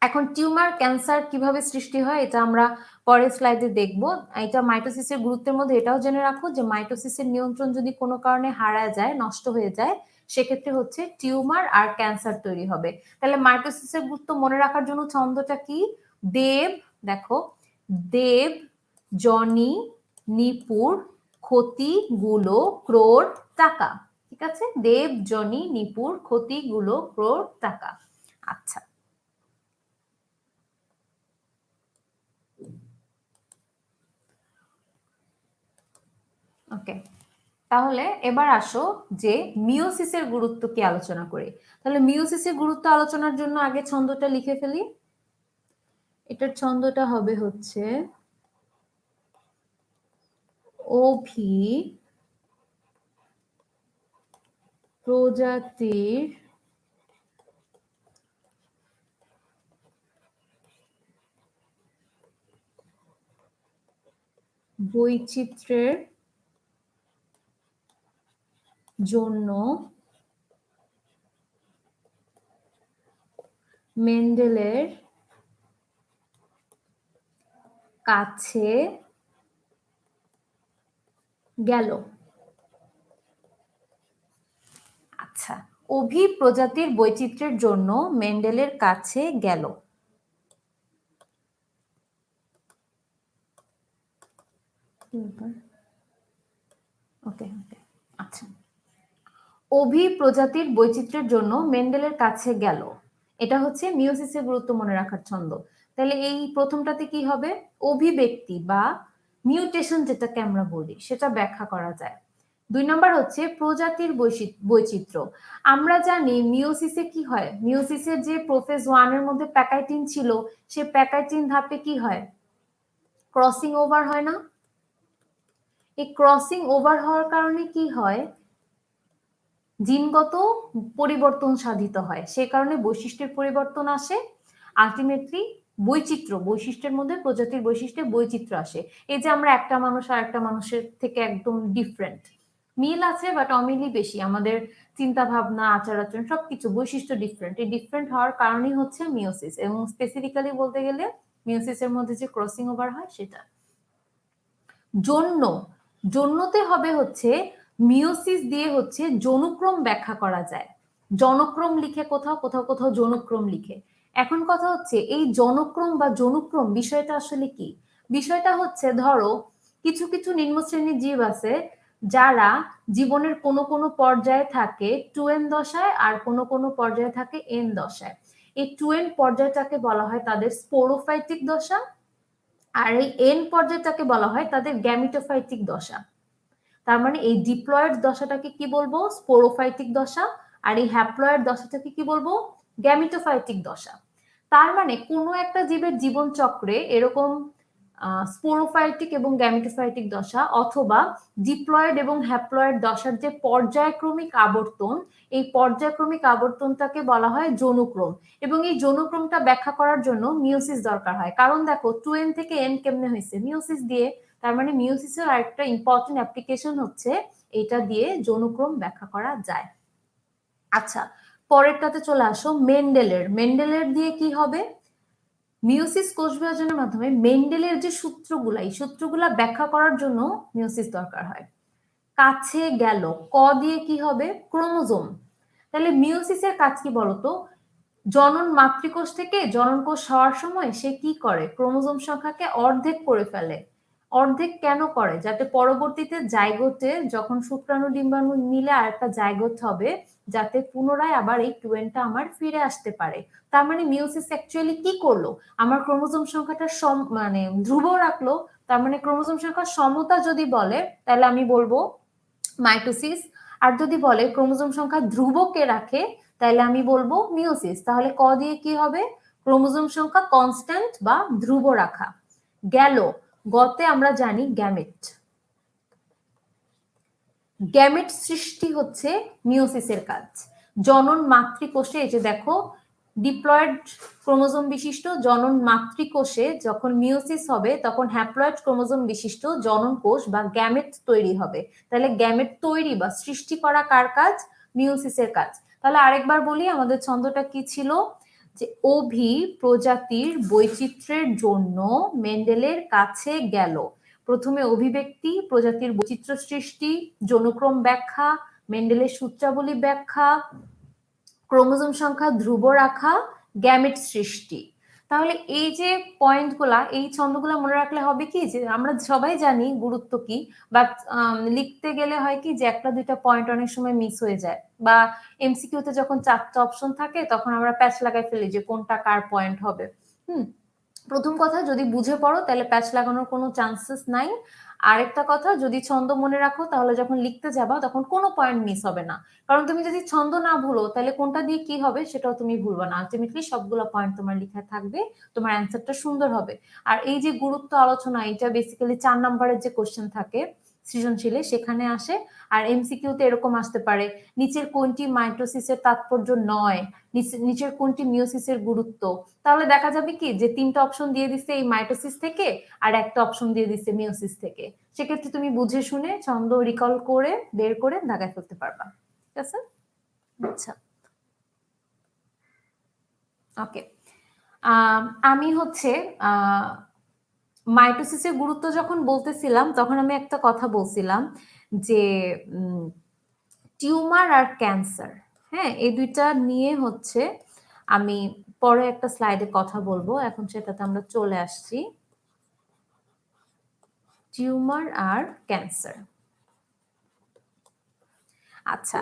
এখন টিউমার ক্যান্সার কিভাবে সৃষ্টি হয় এটা আমরা পরের স্লাইডে দেখব। এটা মাইটোসিসের গুরুত্বের মধ্যে এটাও জেনে রাখো যে মাইটোসিসের নিয়ন্ত্রণ যদি কোনো কারণে হারায় যায়, নষ্ট হয়ে যায়, সেক্ষেত্রে হচ্ছে টিউমার আর ক্যান্সার তৈরি হবে। তাহলে মাইটোসিসের গুরুত্ব মনে রাখার জন্য ছন্দটা কি, দেব, দেখো, দেব, জনি, নিপুর, ক্ষতি, গুলো, ক্রোর, টাকা। ঠিক আছে, দেব, জনি, নিপুর, ক্ষতি, গুলো, ক্রোর, টাকা। আচ্ছা, ওকে, তাহলে এবার আসো যে মিওসিসের গুরুত্ব কি আলোচনা করি। তাহলে মিওসিসের গুরুত্ব আলোচনার জন্য আগে ছন্দটা লিখে ফেলি। এটার ছন্দটা হবে হচ্ছে অভি প্রজাতির বৈচিত্র্যের জন্য মেন্ডেলের কাছে গেল। আচ্ছা, অভি প্রজাতির বৈচিত্র্যের জন্য মেন্ডেলের কাছে গেল। ওকে, আচ্ছা, অভি প্রজাতির বৈচিত্র্যের জন্য মেন্ডেলের কাছে গেল, এটা হচ্ছে মিওসিসের গুরুত্ব মনে রাখার ছন্দ। তাহলে এই প্রথমটাতে কি হবে, অভিব্যক্তি বা মিউটেশন যেটাকে আমরা বলি সেটা ব্যাখ্যা করা যায়। 2 নম্বর হচ্ছে প্রজাতির বৈচিত্র্য। আমরা জানি মিওসিসে কি হয়, মিওসিসের যে প্রোফেজ 1 এর মধ্যে প্যাকাইটিন ছিল, সে প্যাকাইটিন ধাপে কি হয়, ক্রসিং ওভার হয় না? এই ক্রসিং ওভার হওয়ার কারণে কি হয়, জিনগত পরিবর্তন সাধিত হয়, সে কারণে বৈশিষ্ট্যের পরিবর্তন আসে, আলটিমেটলি বৈশিষ্ট্যের মধ্যে প্রজাতির বৈশিষ্ট্যে বৈচিত্র্য আসে। এই যে আমরা একটা মানুষ আর একটা মানুষের থেকে একদম ডিফারেন্ট, মিল আছে বাট অমিলই বেশি, আমাদের চিন্তা ভাবনা আচার আচরণ সবকিছু বৈশিষ্ট্য ডিফারেন্ট, এই ডিফারেন্ট হওয়ার কারণেই হচ্ছে মিওসিস, এবং স্পেসিফিক্যালি বলতে গেলে মিওসিসের মধ্যে যে ক্রসিং ওভার হয় সেটা। জন্যতে হবে হচ্ছে মিওসিস দিয়ে হচ্ছে যৌনক্রম ব্যাখ্যা করা যায়, জনক্রম লিখে কোথাও কোথাও কোথাও যৌনক্রম লিখে। এখন কথা হচ্ছে এই জনক্রম বা যৌনক্রম বিষয়টা আসলে কি, বিষয়টা হচ্ছে ধরো কিছু কিছু নিম্ন শ্রেণীর জীব আছে যারা জীবনের কোনো কোনো পর্যায়ে থাকে 2n দশায় আর কোনো কোনো পর্যায়ে থাকে n দশায়। এই 2n পর্যায়টাকে বলা হয় তাদের স্পোরোফাইটিক দশা, আর এই এন পর্যায়টাকে বলা হয় তাদের গ্যামিটোফাইটিক দশা। তার মানে এই ডিপ্লয়েড দশাটাকে কি বলবো, স্পোরোফাইটিক দশা, আর এই হ্যাপ্লয়েড দশাটাকে কি বলবো, গ্যামিটোফাইটিক দশা। তার মানে কোনো একটা জীবের জীবন চক্রে এরকম স্পোরোফাইটিক এবং গ্যামিটোফাইটিক দশা অথবা ডিপ্লয়েড এবং হ্যাপ্লয়েড দশার যে পর্যায়ক্রমিক আবর্তন, এই পর্যায়ক্রমিক আবর্তনটাকে বলা হয় যৌনক্রম। এবং এই যৌনক্রমটা ব্যাখ্যা করার জন্য মিওসিস দরকার হয়, কারণ দেখো 2n থেকে n কেমনে হয়েছে, মিওসিস দিয়ে। তার মানে মিওসিসের আরেকটা ইম্পর্টেন্ট অ্যাপ্লিকেশন হচ্ছে এটা দিয়ে যৌনক্রম ব্যাখ্যা করা যায়। আচ্ছা, পরেরটাতে চলে আসো, মেন্ডেলের দিয়ে কি হবে, মিওসিস কোষ বিভাজনের মাধ্যমে মেন্ডেলের যে সূত্রগুলা, এই সূত্রগুলা ব্যাখ্যা করার জন্য মিওসিস দরকার হয়। কাছে গেল, ক দিয়ে কি হবে, ক্রোমোজোম। তাহলে মিওসিসের কাজ কি বলতো, জনন মাতৃকোষ থেকে জনন কোষ হওয়ার সময় সে কি করে, ক্রোমোজোম সংখ্যাকে অর্ধেক করে ফেলে। অর্ধেক কেন করে, যাতে পরবর্তীতে জাইগোটে যখন শুক্রাণু ডিম্বাণু মিলে আর একটা জাইগোট হবে, যাতে পুনরায় আবার এই 2nটা আমার ফিরে আসতে পারে। তার মানে মিওসিস অ্যাকচুয়ালি কি করলো, আমার ক্রোমোজোম সংখ্যাটা মানে ধ্রুব রাখলো। তার মানে ক্রোমোজোম সংখ্যার সমতা যদি বলে তাহলে আমি বলবো মাইটোসিস, আর যদি বলে ক্রোমোজোম সংখ্যা ধ্রুবকে রাখে তাহলে আমি বলবো মিওসিস। তাহলে ক দিয়ে কি হবে, ক্রোমোজোম সংখ্যা কনস্ট্যান্ট বা ধ্রুব রাখা। গেল, গতে আমরা জানি গ্যামেট, গ্যামেট সৃষ্টি হচ্ছে মিওসিসের কাজ। জনন মাতৃকোষে, এই যে দেখো ডিপ্লয়েড ক্রোমোজোম বিশিষ্ট জনন মাতৃকোষে যখন মিওসিস হবে তখন হ্যাপ্লয়েড ক্রোমোজোম বিশিষ্ট জনন কোষ বা গ্যামেট তৈরি হবে। তাহলে গ্যামেট তৈরি বা সৃষ্টি করা কার কাজ, মিওসিসের কাজ। তাহলে আরেকবার বলি আমাদের ছন্দটা কি ছিল, যে অভি প্রজাতির বৈচিত্র্যের জন্য মেন্ডেলের কাছে গেল। প্রথমে অভিব্যক্তি, প্রজাতির বৈচিত্র্য সৃষ্টি, যৌনক্রম ব্যাখ্যা, মেন্ডেলের সূত্রাবলী ব্যাখ্যা, ক্রোমোজোম সংখ্যা ধ্রুব রাখা, গ্যামেট সৃষ্টি। তাহলে এই যে পয়েন্টগুলা, এই ছন্দগুলা মনে রাখলে হবে কি, যে আমরা সবাই জানি গুরুত্ব কি, বাট লিখতে গেলে হয় কি যে একটা দুইটা পয়েন্ট অনেক সময় মিস হয়ে যায়, বা এমসিকিউতে যখন 4টা অপশন থাকে তখন আমরা প্যাচ লাগাই ফেলি যে কোনটা কার পয়েন্ট হবে। প্রথম কথা, যদি বুঝে পড়ো তাহলে প্যাচ লাগানোর কোনো চান্সেস নাই। আরেকটা কথা, যদি ছন্দ মনে রাখো তাহলে যখন লিখতে যাবা তখন কোনো পয়েন্ট মিস হবে না, কারণ তুমি যদি ছন্দ না ভুলো তাহলে কোনটা দিয়ে কি হবে সেটাও তুমি ভুলবা না, আলটিমেটলি সবগুলো পয়েন্ট তোমার লেখা থাকবে, তোমার অ্যান্সারটা সুন্দর হবে। আর এই যে গুরুত্ব আলোচনা, এটা বেসিক্যালি 4 নাম্বারের যে কোশ্চেন থাকে সৃজনশীলে সেখানে আসে। আর এমসিকিউতে এরকম আসতে পারে, নিচের কোনটি মাইটোসিসের তাৎপর্য নয়, নিচের কোনটি মিওসিসের গুরুত্ব। তাহলে দেখা যাবে কি যে 3টা অপশন দিয়ে দিচ্ছে এই মাইটোসিস থেকে আর একটা অপশন দিয়ে দিচ্ছে মিওসিস থেকে। সেক্ষেত্রে তুমি বুঝে শুনে ছন্দ রিকল করে বের করে দাগায় ফেলতে পারবা। ঠিক আছে, আচ্ছা ওকে। আমি হচ্ছে মাইটোসিসের গুরুত্ব যখন বলতেছিলাম তখন আমি একটা কথা বলছিলাম যে টিউমার আর ক্যান্সার, হ্যাঁ এই দুইটা নিয়ে হচ্ছে আমি পরে একটা স্লাইডে কথা বলবো, এখন সেটাতে আমরা চলে আসছি। টিউমার আর ক্যান্সার, আচ্ছা,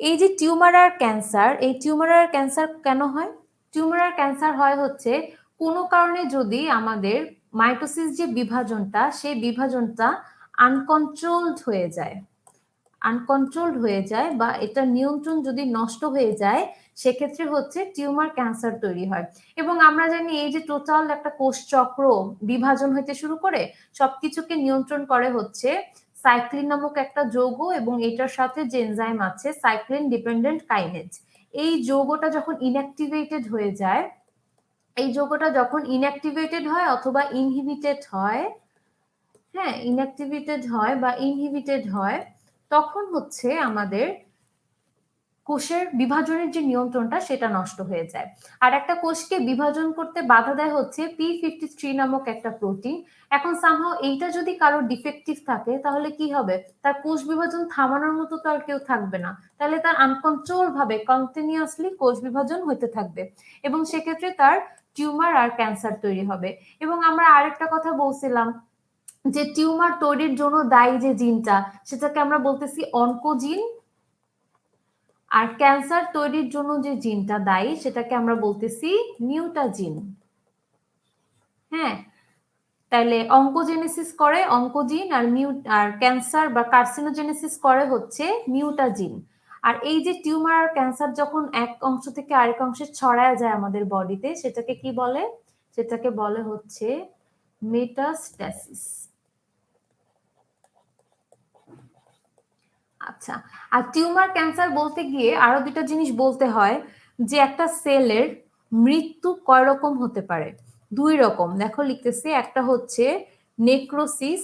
এই যে টিউমার আর ক্যান্সার, এই টিউমার আর ক্যান্সার কেন হয়? টিউমার আর ক্যান্সার হয় হচ্ছে কোনো কারণে যদি আমাদের মাইটোসিস যে বিভাজনটা, সেই বিভাজনটা আনকন্ট্রোলড হয়ে যায়, আনকন্ট্রোলড হয়ে যায় বা এটা নিয়ন্ত্রণ যদি নষ্ট হয়ে যায়, সেক্ষেত্রে হচ্ছে টিউমার ক্যান্সার তৈরি হয়। এবং আমরা জানি এই যে টোটাল একটা কোষ চক্র বিভাজন হইতে শুরু করে সবকিছুকে নিয়ন্ত্রণ করে হচ্ছে সাইক্লিন নামক একটা যৌগ, এবং এটার সাথে যে এনজাইম আছে সাইক্লিন ডিপেন্ডেন্ট কাইনেজ। এই যৌগটা যখন ইনঅ্যাক্টিভেটেড হয়ে যায়, এই যৌগটা যখন ইনঅ্যাক্টিভেটেড হয় অথবা ইনহিবিটেড হয়, হ্যাঁ ইনঅ্যাক্টিভেটেড হয় বা ইনহিবিটেড হয়, তখন হচ্ছে আমাদের কোষের বিভাজনের যে নিয়ন্ত্রণটা সেটা নষ্ট হয়ে যায়। আর একটা কোষকে বিভাজন করতে বাধা দেয় হচ্ছে P53 নামক একটা প্রোটিন। এখন সামহাও এইটা যদি কারোর ডিফেক্টিভ থাকে তাহলে কি হবে? তার কোষ বিভাজন থামানোর মতো তো আর কেউ থাকবে না। তাহলে তার আনকন্ট্রোল ভাবে কন্টিনিউয়াসলি কোষ বিভাজন হতে থাকবে এবং সেক্ষেত্রে তার টিউমার আর ক্যান্সার তৈরি হবে। এবং আমরা আরেকটা কথা বলছিলাম যে টিউমার তৈরির জন্য দায়ী যে জিনটা, সেটাকে আমরা বলতেছি অনকোজিন, আর ক্যান্সার তৈরির জন্য যে জিনটা দায়ী সেটাকে আমরা বলতেছি মিউটাজিন। হ্যাঁ, তাইলে অঙ্কোজেনেসিস করে অঙ্কোজিন, আর ক্যান্সার বা কার্সিনোজেনেসিস করে হচ্ছে মিউটাজিন। আর এই যে টিউমার আর ক্যান্সার যখন এক অংশ থেকে আরেক অংশে ছড়ায় যায় আমাদের বডিতে, সেটাকে কি বলে? সেটাকে বলে হচ্ছে মেটাস্ট্যাসিস। আচ্ছা, আর টিউমার ক্যান্সার বলতে গিয়ে আরো দুটো জিনিস বলতে হয় যে একটা সেলের মৃত্যু কয় রকম হতে পারে? দুই রকম। দেখো লিখতেছি, একটা হচ্ছে নেক্রোসিস,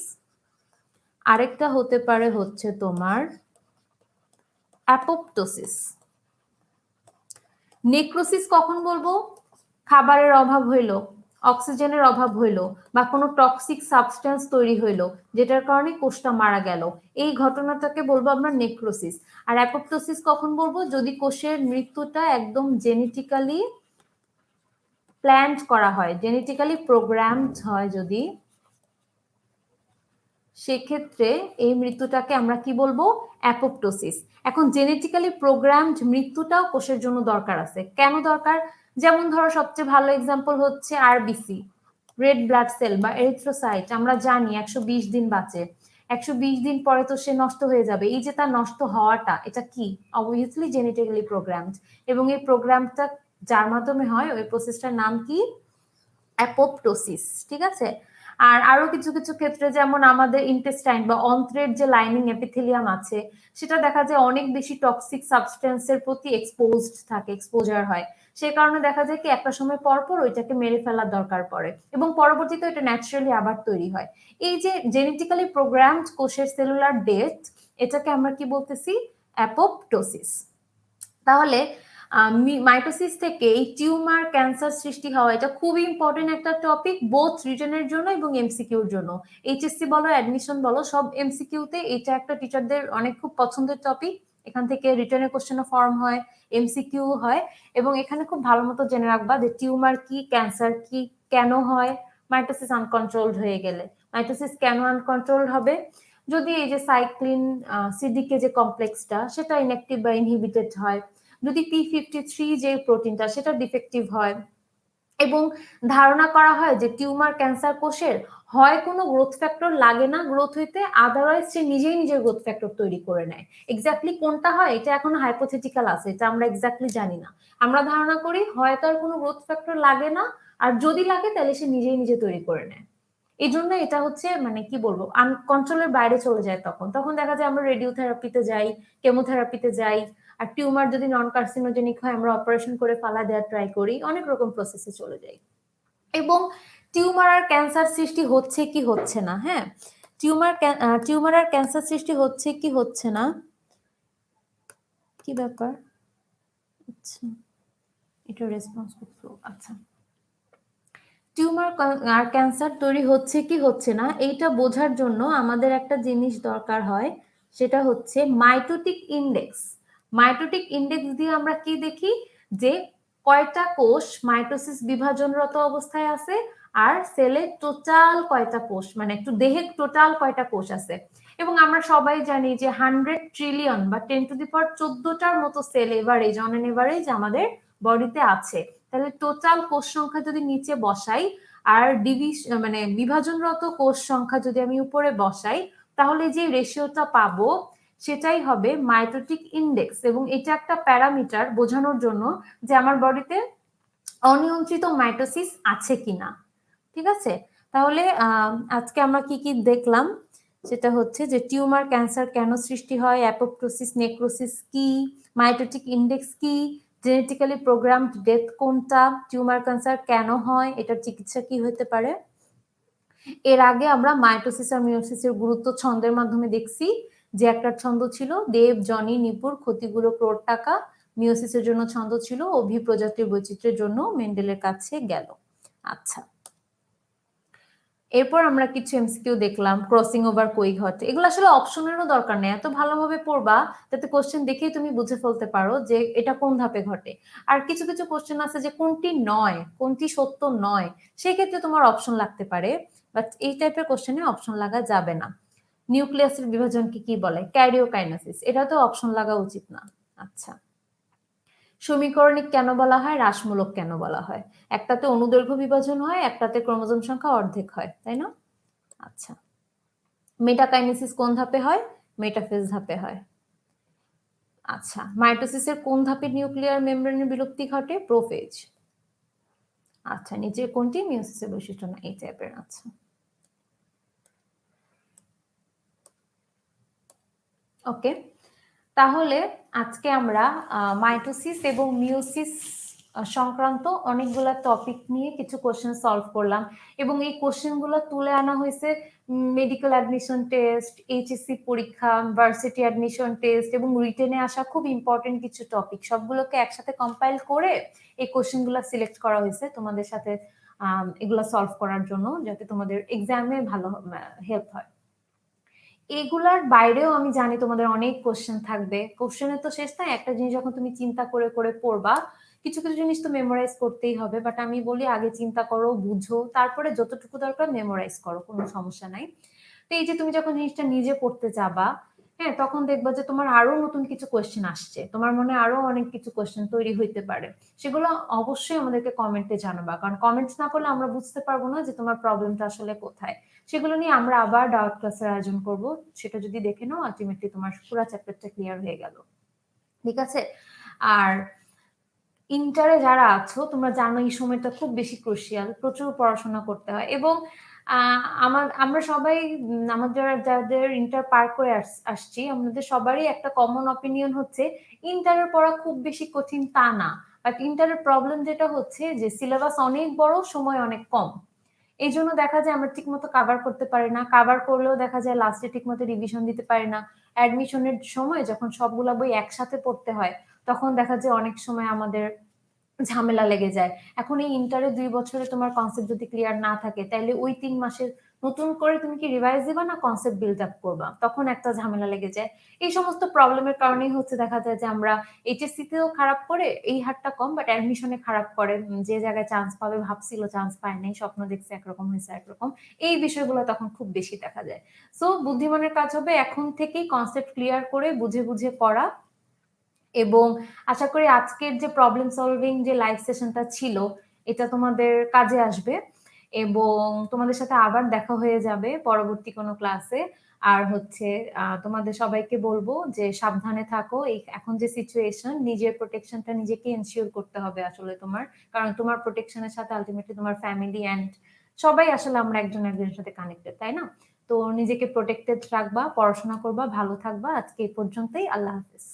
আরেকটা হতে পারে হচ্ছে তোমার অ্যাপোপ্টোসিস। নেক্রোসিস কখন বলবো? খাবারের অভাব হইলো, অক্সিজেনের অভাব হইলো, বা কোনো টক্সিক সাবস্টেন্স তৈরি হইলো যেটার কারণে কোষটা মারা গেল, এই ঘটনাটাকে বলবো আমরা নেক্রোসিস। আর অ্যাপোপ্টোসিস কখন বলবো? যদি কোষের মৃত্যুটা একদম জেনেটিক্যালি প্ল্যান্ড করা হয়, জেনেটিক্যালি প্রোগ্রামড হয় যদি, সেক্ষেত্রে এই মৃত্যুটাকে আমরা কি বলবো? অ্যাপোপ্টোসিস। এখন জেনেটিক্যালি প্রোগ্রামড মৃত্যুটাও কোষের জন্য দরকার আছে। কেন দরকার? যেমন ধরো সবচেয়ে ভালো এক্সাম্পল হচ্ছে আরবিসি, রেড ব্লাড সেল বা এরিথ্রোসাইট। আমরা জানি 120 দিন বাঁচে, 120 দিন পরে তো সে নষ্ট হয়ে যাবে। এই যে তার নষ্ট হওয়াটা, এটা কি? Obviously genetically programmed. এবং এই প্রোগ্রামটা যার মাধ্যমে হয়, ওই প্রসেসটার নাম কি? অ্যাপোপ্টোসিস। ঠিক আছে। আর আরো কিছু কিছু ক্ষেত্রে যেমন আমাদের ইন্টেস্টাইন বা অন্ত্রের যে লাইনিং এপিথেলিয়াম আছে, সেটা দেখা যায় অনেক বেশি টক্সিক সাবস্টেন্সের প্রতি এক্সপোজড থাকে, এক্সপোজার হয়। সে কারণে দেখা যায় কি একটা সময় পর পর ওইটাকে মেরে ফেলার দরকার পড়ে এবং পরবর্তীতে এটা ন্যাচারালি আবার তৈরি হয়। এই যে জেনেটিক্যালি প্রোগ্রামড কোষের সেলুলার ডেথ, এটাকে আমরা কি বলতেছি? অ্যাপোপ্টোসিস। তাহলে মাইটোসিস থেকে এই টিউমার ক্যান্সার সৃষ্টি হওয়া, এটা খুবই ইম্পর্টেন্ট একটা টপিক, বোথ রিটেনের জন্য এবং এমসিকিউর জন্য। এইচএসসি বলো, অ্যাডমিশন বলো, সব এমসিকিউতে এটা একটা টিচারদের অনেক খুব পছন্দের টপিক। এখান থেকে রিটার্নের কোশ্চেনও ফর্ম হয়, এমসিকিউ হয়। এবং এখানে খুব ভালো মতো জেনে রাখবা যে টিউমার কি, ক্যান্সার কি, কেন হয় মাইটোসিস আনকন্ট্রোলড হয়ে গেলে। মাইটোসিস কেন আনকন্ট্রোলড হবে? যদি এই যে সাইক্লিন সিডিকে যে কমপ্লেক্সটা সেটা ইনঅ্যাক্টিভ বা ইনহিবিটেড হয়, যদি P53 যে প্রোটিনটা সেটা ডিফেক্টিভ হয়, এবং ধারণা করা হয় যে টিউমার ক্যান্সার কোষের হয় কোনো গ্রোথ ফ্যাক্টর লাগে না গ্রোথ হইতে, আদারওয়াইজ সে নিজেই নিজের গ্রোথ ফ্যাক্টর তৈরি করে নেয়। এক্স্যাক্টলি কোনটা হয় এটা এখনো হাইপোথেটিক্যাল আছে, এটা আমরা এক্স্যাক্টলি জানি না। আমরা ধারণা করি হয় তার কোনো গ্রোথ ফ্যাক্টর লাগে না, আর যদি লাগে তাহলে সে নিজেই নিজে তৈরি করে নেয়। এই জন্য এটা হচ্ছে মানে কি বলবো, আনকন্ট্রোলের বাইরে চলে যায়। তখন তখন দেখা যায় আমরা রেডিওথেরাপিতে যাই, কেমোথেরাপিতে যাই। আর টিউমার যদি নন কার্সিনোজেনিক হয় আমরা অপারেশন করে ফালা দেওয়ার ট্রাই করি, অনেক রকম প্রসেসে চলে যাই। এবং টিউমার আর ক্যান্সার সৃষ্টি হচ্ছে কি হচ্ছে না, হ্যাঁ টিউমার আর ক্যান্সার সৃষ্টি হচ্ছে কি হচ্ছে না, কি ব্যাপার? আচ্ছা, এটা রেসপন্স করতে, আচ্ছা, টিউমার আর ক্যান্সার তৈরি হচ্ছে কি হচ্ছে না এইটা বোঝার জন্য আমাদের একটা জিনিস দরকার হয়, সেটা হচ্ছে মাইটোটিক ইন্ডেক্স। মাইটোটিক ইন্ডেক্স দিয়ে আমরা কি দেখি? যে কয়টা কোষ মাইটোসিস বিভাজনরত অবস্থায় আছে, আর সেলে টোটাল কয়টা কোষ, মানে একটু দেহে টোটাল কয়টা কোষ আছে। এবং আমরা সবাই জানি যে 100 ট্রিলিয়ন বা 10^14টার মতো cell average on an average আমাদের বডিতে আছে। তাহলে টোটাল কোষ সংখ্যা যদি নিচে বসাই আর মানে বিভাজনরত কোষ সংখ্যা যদি আমি উপরে বসাই, তাহলে যে রেশিওটা পাবো সেটাই হবে মাইটোটিক ইন্ডেক্স। এবং এটা একটা প্যারামিটার বোঝানোর জন্য যে আমার বডিতে অনিয়ন্ত্রিত মাইটোসিস আছে কিনা। ঠিক আছে, তাহলে আজকে আমরা কি কি দেখলাম সেটা হচ্ছে যে টিউমার ক্যান্সার কেন সৃষ্টি হয়, অ্যাপোপ্টোসিস নেক্রোসিস কি, মাইটোটিক ইন্ডেক্স কি, জেনেটিক্যালি প্রোগ্রামড ডেথ কোনটা, টিউমার ক্যান্সার কেন হয়, এটার চিকিৎসা কি হতে পারে। এর আগে আমরা মাইটোসিস আর মিওসিসের গুরুত্ব ছন্দের মাধ্যমে দেখছি, যে একটা ছন্দ ছিল দেব জনি নিপুর ক্ষতিগুলো ক্রোড় টাকা, মিওসিসের জন্য ছন্দ ছিল অভি প্রজাতির বৈচিত্র্যের জন্য মেন্ডেলের কাছে গেল। আচ্ছা, এরপর আমরা কিছু এমসিকিউ দেখলাম, ক্রসিং ওভার কই ঘটে, এগুলো আসলে অপশনেরও দরকার নেই, এত ভালোভাবে পড়বা যাতে কোশ্চেন দেখেই তুমি বুঝে ফেলতে পারো যে এটা কোন ধাপে ঘটে। আর কিছু কিছু কোশ্চেন আছে যে কোনটি নয়, কোনটি সত্য নয়, সেই ক্ষেত্রে তোমার অপশন লাগতে পারে, বাট এই টাইপের কোশ্চেনে অপশন লাগা যাবে না। নিউক্লিয়াসের বিভাজনকে কি বলে, ক্যারিওকাইনেসিস, এটা তো অপশন লাগা উচিত না। আচ্ছা, সমীকরণিক কেন বলা হয়, হ্রাসমূলক কেন বলা হয়, একটাতে অনুদৈর্ঘ্য বিভাজন হয়, একটাতে ক্রোমোজোম সংখ্যা অর্ধেক হয়, তাই না? আচ্ছা, মেটাকাইনেসিস কোন ধাপে হয়, মেটাফেজ ধাপে হয়। আচ্ছা, মাইটোসিসের কোন ধাপে নিউক্লিয়ার মেমব্রেনের বিলুপ্তি ঘটে, প্রোফেজ। আচ্ছা, নিচের কোনটি মিওসিসের বৈশিষ্ট্য না, এই টাইপের। আচ্ছা, ওকে, তাহলে আজকে আমরা মাইটোসিস এবং মিওসিস সংক্রান্ত অনেকগুলা টপিক নিয়ে কিছু কোশ্চেন সলভ করলাম, এবং এই কোশ্চেনগুলো তুলে আনা হয়েছে মেডিকেল অ্যাডমিশন টেস্ট, এইচএসসি পরীক্ষা, ভার্সিটি অ্যাডমিশন টেস্ট এবং রিটেনে আসা খুব ইম্পর্টেন্ট কিছু টপিক, সবগুলোকে একসাথে কম্পাইল করে এই কোশ্চেনগুলো সিলেক্ট করা হয়েছে তোমাদের সাথে এগুলা সলভ করার জন্য, যাতে তোমাদের এক্সামে ভালো হেল্প হয়। এগুলার বাইরেও আমি জানি তোমাদের অনেক কোশ্চেন থাকবে, কোশ্চেনের তো শেষ নাই, একটা জিনিস যখন তুমি চিন্তা করে করে পড়বা, কিছু কিছু জিনিস তো মেমোরাইজ করতেই হবে, বাট আমি বলি আগে চিন্তা করো, বুঝো, তারপরে যতটুকু দরকার মেমোরাইজ করো, কোনো সমস্যা নাই। তো এই যে তুমি যখন জিনিসটা নিজে পড়তে যাবা, হ্যাঁ, তখন দেখবা যে তোমার আরো নতুন কিছু কোশ্চেন আসছে, তোমার মনে আরো অনেক কিছু কোশ্চেন তৈরি হইতে পারে, সেগুলো অবশ্যই আমাদেরকে কমেন্টে জানাবা, কারণ কমেন্টস না করলে আমরা বুঝতে পারবো না যে তোমার প্রবলেমটা আসলে কোথায়। সেগুলো নিয়ে আমরা আবার ডাউট ক্লাসের আয়োজন করব, সেটা যদি দেখে নাও আলটিমেটলি তোমার পুরো চ্যাপ্টারটা ক্লিয়ার হয়ে গেল। ঠিক আছে, আর ইন্টারে যারা আছো তোমরা জানো এই সময়টা খুব বেশি ক্রুশিয়াল, প্রচুর পড়াশোনা করতে হয়, এবং আমরা সবাই আমাদের যাদের ইন্টার পার করে আসছি, আমাদের সবারই একটা কমন অপিনিয়ন হচ্ছে ইন্টারের পড়া খুব বেশি কঠিন তা না, বাট ইন্টারের প্রবলেম যেটা হচ্ছে যে সিলেবাস অনেক বড়, সময় অনেক কম, এই জন্য দেখা যায় আমরা ঠিকমতো কাভার করতে পারি না, কাভার করলেও দেখা যায় লাস্টে ঠিকমতো রিভিশন দিতে পারি না। অ্যাডমিশনের সময় যখন সবগুলা বই একসাথে পড়তে হয়, তখন দেখা যায় অনেক সময় আমাদের ঝামেলা লেগে যায়। এখন এই ইন্টারে ২ বছরে তোমার কনসেপ্ট যদি ক্লিয়ার না থাকে, তাহলে ওই ৩ মাসের নতুন করে তুমি কি রিভাইজ দিবা না কনসেপ্ট বিল্ড আপ করবা, তখন একটা ঝামেলা লেগে যায়। এই সমস্ত প্রবলেমের কারণেই হচ্ছে দেখা যায় যে আমরা এইচএসসি তেও খারাপ করে, এই হারটা কম, বাট অ্যাডমিশনে খারাপ করে, যে জায়গায় চান্স পাবে ভাবছিল চান্স পায় নাই, স্বপ্ন দেখছে একরকম হয়েছে একরকম, এই বিষয়গুলো তখন খুব বেশি দেখা যায়। সো বুদ্ধিমানের কাজ হবে এখন থেকেই কনসেপ্ট ক্লিয়ার করে বুঝে বুঝে পড়া, এবং আশা করি আজকের যে প্রবলেম সলভিং যে লাইভ সেশনটা ছিল এটা তোমাদের কাজে আসবে, এবং তোমাদের সাথে আবার দেখা হয়ে যাবে পরবর্তী কোনো ক্লাসে। আর হচ্ছে তোমাদের সবাইকে বলবো যে সাবধানে থাকো, এই এখন যে সিচুয়েশন, নিজের প্রোটেকশনটা নিজেকে এনশিওর করতে হবে আসলে তোমার, কারণ তোমার প্রোটেকশনের সাথে আলটিমেটলি তোমার ফ্যামিলি অ্যান্ড সবাই আসলে আমরা একজন একজনের সাথে কানেক্টেড, তাই না? তো নিজেকে প্রোটেক্টেড রাখবা, পড়াশোনা করবা, ভালো থাকবা। আজকে এই পর্যন্তই, আল্লাহ হাফেজ।